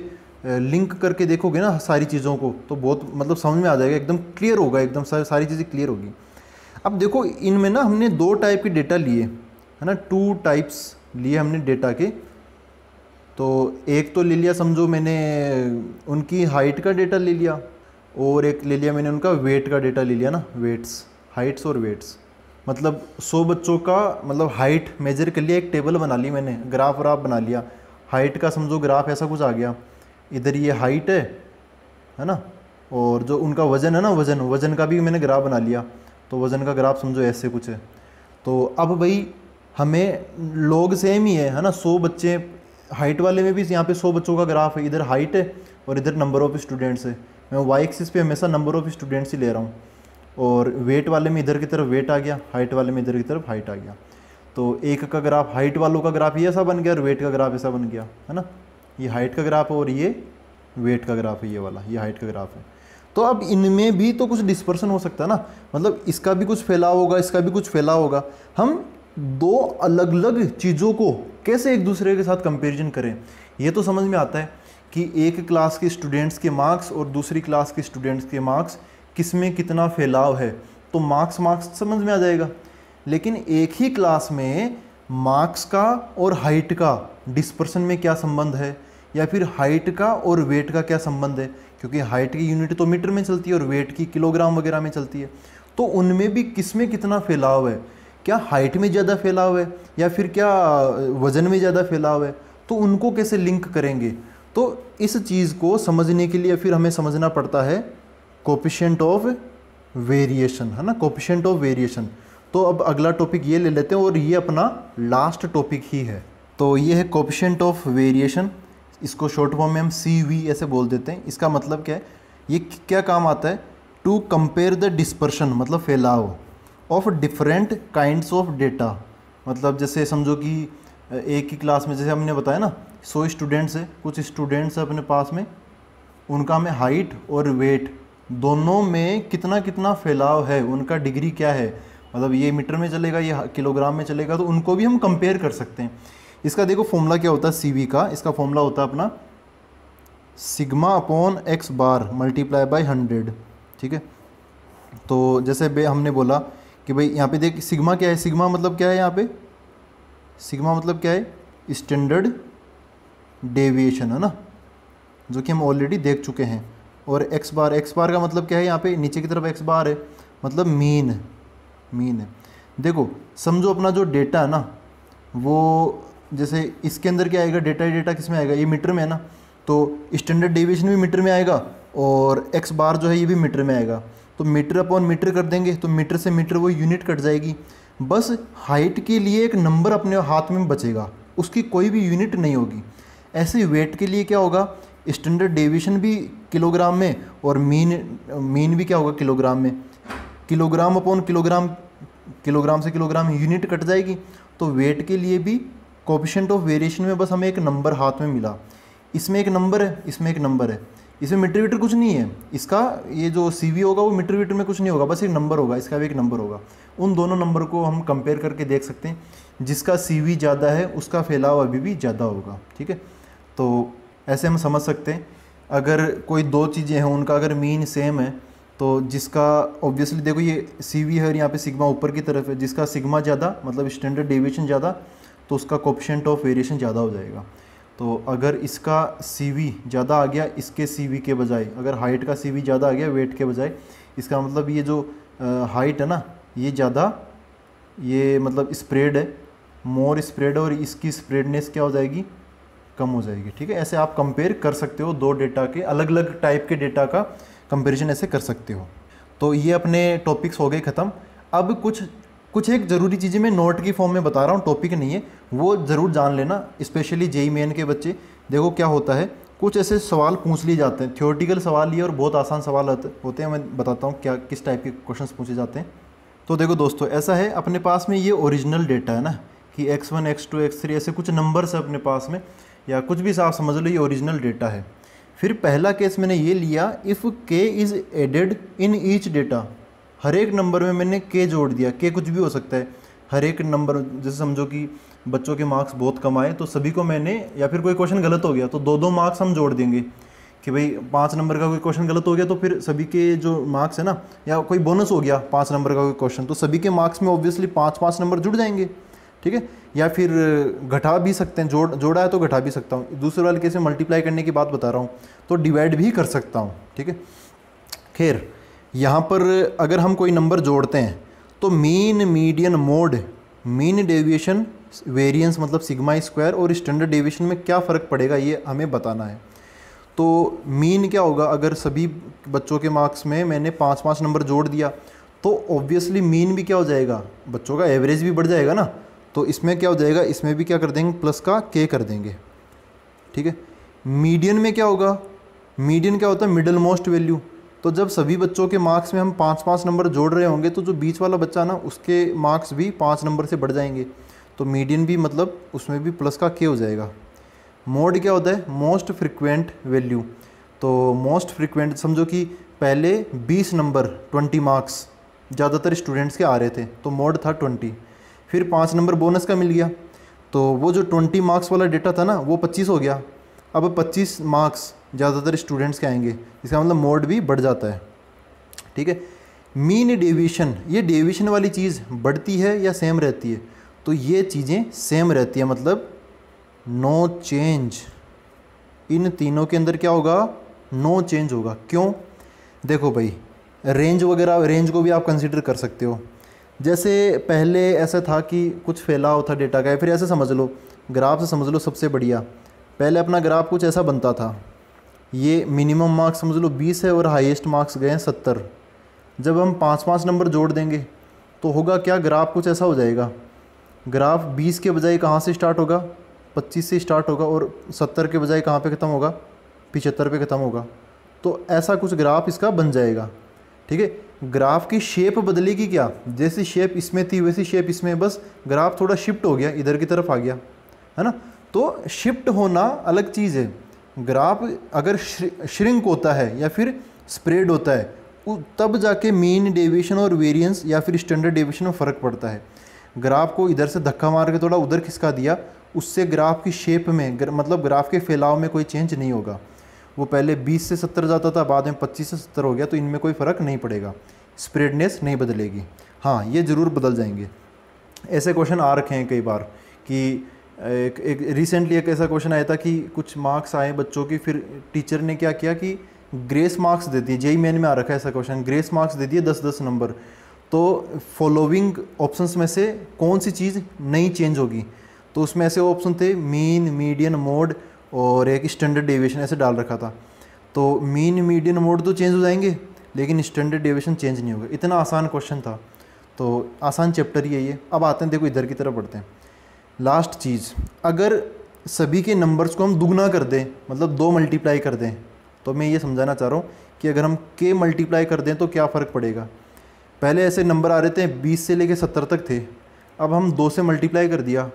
लिंक करके देखोगे ना सारी चीज़ों को, तो बहुत मतलब समझ में आ जाएगा, एकदम क्लियर होगा, एकदम सारी चीज़ें क्लियर होगी। अब देखो इनमें ना हमने 2 टाइप के डेटा लिए है ना, 2 टाइप्स लिए हमने डेटा के। तो एक तो ले लिया समझो मैंने उनकी हाइट का डेटा ले लिया, और एक ले लिया मैंने उनका वेट का डेटा ले लिया ना, वेट्स, हाइट्स और वेट्स, मतलब 100 बच्चों का मतलब हाइट मेजर कर लिया, एक टेबल बना ली मैंने, ग्राफ व्राफ बना लिया, हाइट का समझो ग्राफ ऐसा कुछ आ गया, इधर ये हाइट है ना, और जो उनका वज़न है ना, वज़न का भी मैंने ग्राफ बना लिया, तो वज़न का ग्राफ समझो ऐसे कुछ है। तो अब भाई हमें लोग सेम ही है ना, 100 बच्चे, हाइट वाले में भी यहाँ पे 100 बच्चों का ग्राफ है, इधर हाइट है और इधर नंबर ऑफ़ स्टूडेंट्स है। मैं वाई एक्सिस पे हमेशा नंबर ऑफ़ स्टूडेंट्स ही ले रहा हूँ, और वेट वाले में इधर की तरफ वेट आ गया, हाइट वाले में इधर की तरफ हाइट आ गया। तो एक का ग्राफ, हाइट वालों का ग्राफ ये ऐसा बन गया और वेट का ग्राफ ऐसा बन गया है ना, ये हाइट का ग्राफ है और ये वेट का ग्राफ है, ये वाला ये हाइट का ग्राफ है। तो अब इनमें भी तो कुछ डिस्पर्सन हो सकता है ना, मतलब इसका भी कुछ फैलाव होगा, इसका भी कुछ फैलाव होगा। हम 2 अलग अलग चीज़ों को कैसे एक दूसरे के साथ कंपैरिजन करें, ये तो समझ में आता है कि एक क्लास के स्टूडेंट्स के मार्क्स और दूसरी क्लास के स्टूडेंट्स के मार्क्स किस में कितना फैलाव है, तो मार्क्स समझ में आ जाएगा। लेकिन एक ही क्लास में मार्क्स का और हाइट का डिस्पर्सन में क्या संबंध है, या फिर हाइट का और वेट का क्या संबंध है, क्योंकि हाइट की यूनिट तो मीटर में चलती है और वेट की किलोग्राम वगैरह में चलती है, तो उनमें भी किस में कितना फैलाव है, क्या हाइट में ज़्यादा फैलाव है या फिर क्या वज़न में ज़्यादा फैलाव है, तो उनको कैसे लिंक करेंगे। तो इस चीज़ को समझने के लिए फिर हमें समझना पड़ता है कोएफिशिएंट ऑफ वेरिएशन, है ना, कोएफिशिएंट ऑफ वेरिएशन। तो अब अगला टॉपिक ये ले लेते हैं और ये अपना लास्ट टॉपिक ही है। तो ये है कोएफिशिएंट ऑफ वेरिएशन, इसको शॉर्ट फॉर्म में हम CV ऐसे बोल देते हैं। इसका मतलब क्या है, ये क्या काम आता है, टू कंपेयर द डिस्पर्शन मतलब फैलाव of different kinds of data. मतलब जैसे समझो कि एक ही क्लास में, जैसे हमने बताया ना 100 स्टूडेंट्स है, कुछ स्टूडेंट्स है अपने पास में, उनका हमें हाइट और वेट दोनों में कितना कितना फैलाव है, उनका डिग्री क्या है, मतलब ये मीटर में चलेगा ये किलोग्राम में चलेगा, तो उनको भी हम कंपेयर कर सकते हैं। इसका देखो फॉर्मूला क्या होता है CV का, इसका फॉर्मूला होता है अपना σ/x बार मल्टीप्लाई बाई 100। ठीक है, तो जैसे हमने बोला कि भाई यहाँ पे देख सिग्मा क्या है, सिग्मा मतलब क्या है, यहाँ पे सिग्मा मतलब क्या है, स्टैंडर्ड डेविएशन है ना, जो कि हम ऑलरेडी देख चुके हैं। और एक्स बार का मतलब क्या है, यहाँ पे नीचे की तरफ x बार है, मतलब मीन है। देखो समझो अपना जो डेटा है ना, वो जैसे इसके अंदर क्या आएगा, डेटा किस में आएगा, ये मीटर में है ना, तो स्टैंडर्ड डेविएशन भी मीटर में आएगा और x बार जो है ये भी मीटर में आएगा। तो मीटर अपॉन मीटर कर देंगे तो मीटर से मीटर वो यूनिट कट जाएगी। बस हाइट के लिए एक नंबर अपने हाथ में बचेगा, उसकी कोई भी यूनिट नहीं होगी। ऐसे ही वेट के लिए क्या होगा, स्टैंडर्ड डेविएशन भी किलोग्राम में और मीन भी क्या होगा किलोग्राम में। किलोग्राम अपॉन किलोग्राम, किलोग्राम से किलोग्राम यूनिट कट जाएगी। तो वेट के लिए भी कोएफिशिएंट ऑफ वेरिएशन में बस हमें एक नंबर हाथ में मिला, इसमें एक नंबर है, इसमें एक नंबर है, इसमें मीटर वीटर कुछ नहीं है, इसका ये जो CV होगा वो मीटर वीटर में कुछ नहीं होगा, बस एक नंबर होगा, इसका भी एक नंबर होगा। उन दोनों नंबर को हम कंपेयर करके देख सकते हैं, जिसका CV ज़्यादा है उसका फैलाव अभी भी ज़्यादा होगा। ठीक है, तो ऐसे हम समझ सकते हैं। अगर कोई दो चीज़ें हैं उनका अगर मीन सेम है तो जिसका ऑब्वियसली देखो ये CV है और यहाँ पे सिग्मा ऊपर की तरफ है, जिसका सिग्मा ज़्यादा मतलब स्टैंडर्ड डेविएशन ज़्यादा तो उसका कोएफिशिएंट ऑफ वेरिएशन ज़्यादा हो जाएगा। तो अगर इसका CV ज़्यादा आ गया इसके CV के बजाय, अगर हाइट का CV ज़्यादा आ गया वेट के बजाय, इसका मतलब ये जो हाइट है ना ये ज़्यादा, ये मतलब स्प्रेड है, मोर स्प्रेड है, और इसकी स्प्रेडनेस क्या हो जाएगी, कम हो जाएगी। ठीक है, ऐसे आप कंपेयर कर सकते हो दो डेटा के, अलग अलग टाइप के डेटा का कंपैरिजन ऐसे कर सकते हो। तो ये अपने टॉपिक्स हो गए ख़त्म। अब कुछ एक ज़रूरी चीज़ें मैं नोट की फॉर्म में बता रहा हूँ, टॉपिक नहीं है, वो ज़रूर जान लेना, स्पेशली JEE मेन के बच्चे। देखो क्या होता है, कुछ ऐसे सवाल पूछ लिए जाते हैं, थ्योरेटिकल सवाल ये और बहुत आसान सवाल होते हैं। मैं बताता हूँ क्या किस टाइप के क्वेश्चंस पूछे जाते हैं। तो देखो दोस्तों ऐसा है, अपने पास में ये ओरिजिनल डेटा है ना कि X1 X2 X3 ऐसे कुछ नंबर्स है अपने पास में, या कुछ भी आप समझ लो ये ओरिजिनल डेटा है। फिर पहला केस मैंने ये लिया, if K is added in each data, हर एक नंबर में मैंने K जोड़ दिया। K कुछ भी हो सकता है, हर एक नंबर, जैसे समझो कि बच्चों के मार्क्स बहुत कम आए तो सभी को मैंने, या फिर कोई क्वेश्चन गलत हो गया तो 2-2 मार्क्स हम जोड़ देंगे कि भाई 5 नंबर का कोई क्वेश्चन गलत हो गया तो फिर सभी के जो मार्क्स है ना, या कोई बोनस हो गया 5 नंबर का कोई क्वेश्चन तो सभी के मार्क्स में ऑब्वियसली 5-5 नंबर जुड़ जाएंगे। ठीक है, या फिर घटा भी सकते हैं, जोड़ा है तो घटा भी सकता हूँ। दूसरे वाले केस में मल्टीप्लाई करने की बात बता रहा हूँ, तो डिवाइड भी कर सकता हूँ। ठीक है, खैर यहाँ पर अगर हम कोई नंबर जोड़ते हैं तो mean, median, mode, mean deviation, variance मतलब सिग्मा स्क्वायर और स्टैंडर्ड डेविएशन में क्या फ़र्क पड़ेगा ये हमें बताना है। तो मीन क्या होगा, अगर सभी बच्चों के मार्क्स में मैंने 5-5 नंबर जोड़ दिया तो ऑब्वियसली मीन भी क्या हो जाएगा, बच्चों का एवरेज भी बढ़ जाएगा ना। तो इसमें क्या हो जाएगा, इसमें भी क्या कर देंगे, प्लस का K कर देंगे। ठीक है, मीडियन में क्या होगा, मीडियन क्या होता है, मिडल मोस्ट वैल्यू। तो जब सभी बच्चों के मार्क्स में हम 5-5 नंबर जोड़ रहे होंगे तो जो बीच वाला बच्चा ना उसके मार्क्स भी 5 नंबर से बढ़ जाएंगे, तो मीडियन भी मतलब उसमें भी प्लस का K हो जाएगा। मोड क्या होता है, मोस्ट फ्रिक्वेंट वैल्यू। तो मोस्ट फ्रिक्वेंट समझो कि पहले 20 नंबर 20 मार्क्स ज़्यादातर स्टूडेंट्स के आ रहे थे तो मोड था 20, फिर 5 नंबर बोनस का मिल गया तो वो जो 20 मार्क्स वाला डेटा था ना वो 25 हो गया। अब 25 मार्क्स ज़्यादातर स्टूडेंट्स के आएंगे, इसका मतलब मोड भी बढ़ जाता है। ठीक है, मीन डेविएशन, ये डेविएशन वाली चीज़ बढ़ती है या सेम रहती है, तो ये चीज़ें सेम रहती है, मतलब नो चेंज। इन तीनों के अंदर क्या होगा, नो चेंज होगा। क्यों, देखो भाई रेंज वगैरह, रेंज को भी आप कंसीडर कर सकते हो। जैसे पहले ऐसा था कि कुछ फैलाव था डेटा का, फिर ऐसे समझ लो, ग्राफ से समझ लो सबसे बढ़िया, पहले अपना ग्राफ कुछ ऐसा बनता था, ये मिनिमम मार्क्स समझ लो 20 है और हाईएस्ट मार्क्स गए हैं 70। जब हम 5-5 नंबर जोड़ देंगे तो होगा क्या, ग्राफ कुछ ऐसा हो जाएगा, ग्राफ 20 के बजाय कहाँ से स्टार्ट होगा, 25 से स्टार्ट होगा, और 70 के बजाय कहाँ पे ख़त्म होगा, 75 पे ख़त्म होगा। तो ऐसा कुछ ग्राफ इसका बन जाएगा। ठीक है, ग्राफ की शेप बदलेगी क्या, जैसी शेप इसमें थी वैसी शेप इसमें, बस ग्राफ थोड़ा शिफ्ट हो गया, इधर की तरफ आ गया, है ना। तो शिफ्ट होना अलग चीज़ है। ग्राफ अगर श्रिंक होता है या फिर स्प्रेड होता है तब जाके मीन डेविएशन और वेरिएंस या फिर स्टैंडर्ड डेविएशन में फ़र्क पड़ता है। ग्राफ को इधर से धक्का मार के थोड़ा उधर खिसका दिया, उससे ग्राफ की शेप में मतलब ग्राफ के फैलाव में कोई चेंज नहीं होगा। वो पहले 20 से 70 जाता था, बाद में 25 से 70 हो गया, तो इनमें कोई फ़र्क नहीं पड़ेगा, स्प्रेडनेस नहीं बदलेगी। हाँ, ये ज़रूर बदल जाएंगे। ऐसे क्वेश्चन आ रखे हैं कई बार कि एक रिसेंटली एक ऐसा क्वेश्चन आया था कि कुछ मार्क्स आए बच्चों की, फिर टीचर ने क्या किया कि ग्रेस मार्क्स दे दिए। JEE मेन में आ रखा है ऐसा क्वेश्चन, ग्रेस मार्क्स दे दिए 10-10 नंबर। तो फॉलोइंग ऑप्शंस में से कौन सी चीज़ नहीं चेंज होगी, तो उसमें ऐसे ऑप्शन थे मीन, मीडियन, मोड और एक स्टैंडर्ड डेविएशन, ऐसे डाल रखा था। तो मीन, मीडियन, मोड तो चेंज हो जाएंगे लेकिन स्टैंडर्ड डेविएशन चेंज नहीं होगा। इतना आसान क्वेश्चन था, तो आसान चैप्टर ही है ये। अब आते हैं, देखो इधर की तरफ बढ़ते हैं। लास्ट चीज़, अगर सभी के नंबर्स को हम दुगना कर दें, मतलब 2 मल्टीप्लाई कर दें, तो मैं ये समझाना चाह रहा हूँ कि अगर हम के मल्टीप्लाई कर दें तो क्या फ़र्क पड़ेगा। पहले ऐसे नंबर आ रहे थे 20 से लेके 70 तक थे, अब हम 2 से मल्टीप्लाई कर दिया,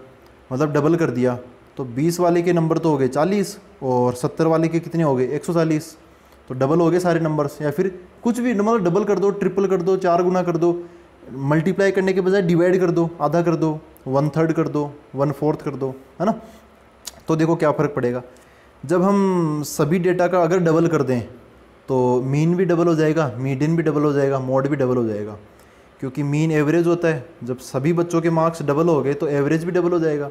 मतलब डबल कर दिया, तो 20 वाले के नंबर तो हो गए 40 और 70 वाले के कितने हो गए 140, तो डबल हो गए सारे नंबर्स। या फिर कुछ भी मतलब डबल कर दो, ट्रिपल कर दो, 4 गुना कर दो, मल्टीप्लाई करने के बजाय डिवाइड कर दो, आधा कर दो, 1/3 कर दो, 1/4 कर दो, है ना। तो देखो क्या फ़र्क पड़ेगा, जब हम सभी डेटा का अगर डबल कर दें तो मीन भी डबल हो जाएगा, मीडियन भी डबल हो जाएगा, मोड भी डबल हो जाएगा, क्योंकि मीन एवरेज होता है। जब सभी बच्चों के मार्क्स डबल हो गए तो एवरेज भी डबल हो जाएगा।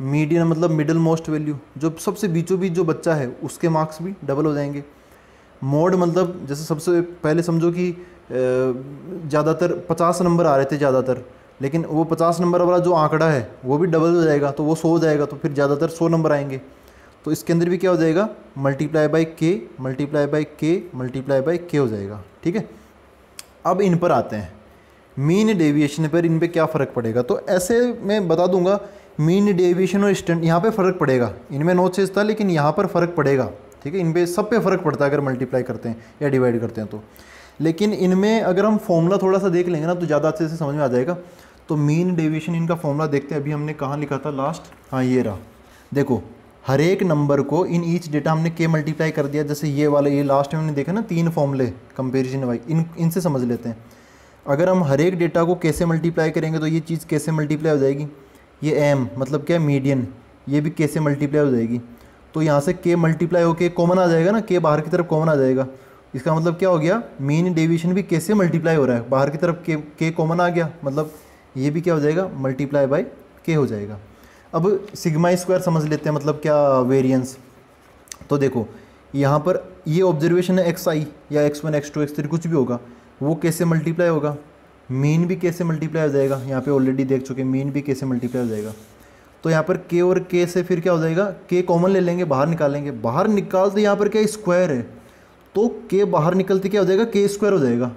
मीडियन मतलब मिडिल मोस्ट वैल्यू, जो सबसे बीचों बीच जो बच्चा है उसके मार्क्स भी डबल हो जाएंगे। मोड मतलब जैसे सबसे पहले समझो कि ज़्यादातर 50 नंबर आ रहे थे ज़्यादातर, लेकिन वो 50 नंबर वाला जो आंकड़ा है वो भी डबल हो जाएगा, तो वो 100 हो जाएगा, तो फिर ज़्यादातर 100 नंबर आएंगे। तो इसके अंदर भी क्या हो जाएगा, मल्टीप्लाई बाई के, मल्टीप्लाई बाई के, मल्टीप्लाई बाई के हो जाएगा, ठीक है। अब इन पर आते हैं, मीन डेविएशन पर इन पे क्या फ़र्क पड़ेगा। तो ऐसे मैं बता दूंगा, मीन डेविएशन और स्टैंड यहाँ पे फ़र्क पड़ेगा, इनमें नो चेंज था लेकिन यहाँ पर फ़र्क पड़ेगा, ठीक है। इन पे सब पे फ़र्क पड़ता है अगर मल्टीप्लाई करते हैं या डिवाइड करते हैं तो। लेकिन इनमें अगर हम फॉर्मूला थोड़ा सा देख लेंगे ना तो ज़्यादा अच्छे से समझ में आ जाएगा। तो मीन डेविएशन इनका फॉर्मूला देखते हैं, अभी हमने कहाँ लिखा था लास्ट, हाँ ये रहा। देखो हर एक नंबर को इन ईच डेटा हमने के मल्टीप्लाई कर दिया, जैसे ये वाला, ये लास्ट में हमने देखा ना 3 फॉर्मूले कंपेरिजन वाइज, इनसे समझ लेते हैं। अगर हम हर एक डेटा को कैसे मल्टीप्लाई करेंगे तो ये चीज़ कैसे मल्टीप्लाई हो जाएगी, ये एम मतलब क्या मीडियन, ये भी कैसे मल्टीप्लाई हो जाएगी। तो यहाँ से के मल्टीप्लाई होके कॉमन आ जाएगा ना, के बाहर की तरफ कॉमन आ जाएगा, इसका मतलब क्या हो गया, मीन डेविएशन भी कैसे मल्टीप्लाई हो रहा है, बाहर की तरफ के कॉमन आ गया, मतलब ये भी क्या हो जाएगा, मल्टीप्लाई बाय के हो जाएगा। अब सिग्मा स्क्वायर समझ लेते हैं, मतलब क्या, वेरिएंस। तो देखो यहाँ पर ये ऑब्जर्वेशन है एक्स आई या x1 x2 x3 कुछ भी होगा, वो कैसे मल्टीप्लाई होगा, मीन भी कैसे मल्टीप्लाई हो जाएगा, यहाँ पे ऑलरेडी देख चुके, मीन भी कैसे मल्टीप्लाई हो जाएगा। तो यहाँ पर के और के से फिर क्या हो जाएगा, के कॉमन ले लेंगे, बाहर निकालेंगे, बाहर निकालते यहाँ पर क्या स्क्वायर है, तो के बाहर निकलते क्या हो जाएगा, के स्क्वायर हो जाएगा,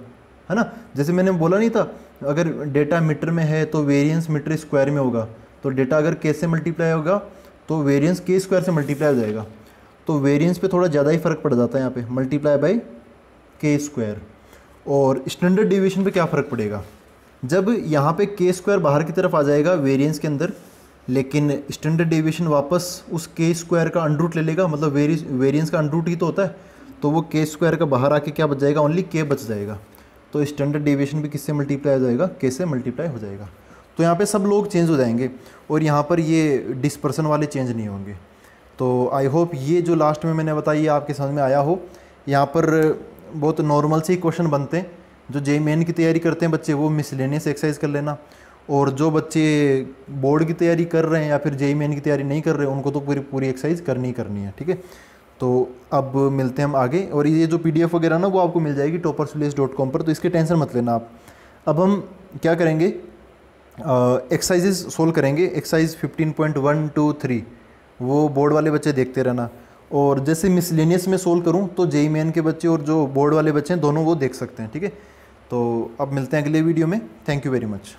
है ना। जैसे मैंने बोला नहीं था, अगर डेटा मीटर में है तो वेरिएंस मीटर स्क्वायर में होगा, तो डेटा अगर के से मल्टीप्लाई होगा तो वेरिएंस के स्क्वायर से मल्टीप्लाई हो जाएगा। तो वेरिएंस पे थोड़ा ज़्यादा ही फर्क पड़ जाता है यहाँ पे, मल्टीप्लाई बाय के स्क्वायर। और स्टैंडर्ड डेविएशन पे क्या फ़र्क पड़ेगा, जब यहाँ पे के स्क्वायर बाहर की तरफ आ जाएगा वेरिएंस के अंदर, लेकिन स्टैंडर्ड डेविएशन वापस उस के स्क्वायर का अंडरूट ले लेगा, मतलब वेरिएंस का अंडरूट ही तो होता है, तो वो के स्क्वायर का बाहर आके क्या बच जाएगा, ओनली के बच जाएगा। तो स्टैंडर्ड डेविएशन भी किससे मल्टीप्लाई हो जाएगा, के से मल्टीप्लाई हो जाएगा। तो यहाँ पे सब लोग चेंज हो जाएंगे और यहाँ पर ये डिस्पर्सन वाले चेंज नहीं होंगे। तो आई होप ये जो लास्ट में मैंने बताई है आपके समझ में आया हो। यहाँ पर बहुत नॉर्मल से ही क्वेश्चन बनते हैं, जो जेईई मेन की तैयारी करते हैं बच्चे वो मिसलेनियस एक्सरसाइज कर लेना, और जो बच्चे बोर्ड की तैयारी कर रहे हैं या फिर जेईई मेन की तैयारी नहीं कर रहे हैं उनको तो पूरी एक्सरसाइज करनी ही करनी है, ठीक है। तो अब मिलते हैं हम आगे, और ये जो PDF वगैरह ना वो आपको मिल जाएगी toppersvillage.com पर, तो इसके टेंशन मत लेना आप। अब हम क्या करेंगे, एक्सरसाइजेज सोल्व करेंगे, एक्सरसाइज 15.1 to 3 वो बोर्ड वाले बच्चे देखते रहना, और जैसे मिसलेनियस में सोल्व करूं तो जेईई मेन के बच्चे और जो बोर्ड वाले बच्चे हैं दोनों वो देख सकते हैं, ठीक है। तो अब मिलते हैं अगले वीडियो में, थैंक यू वेरी मच।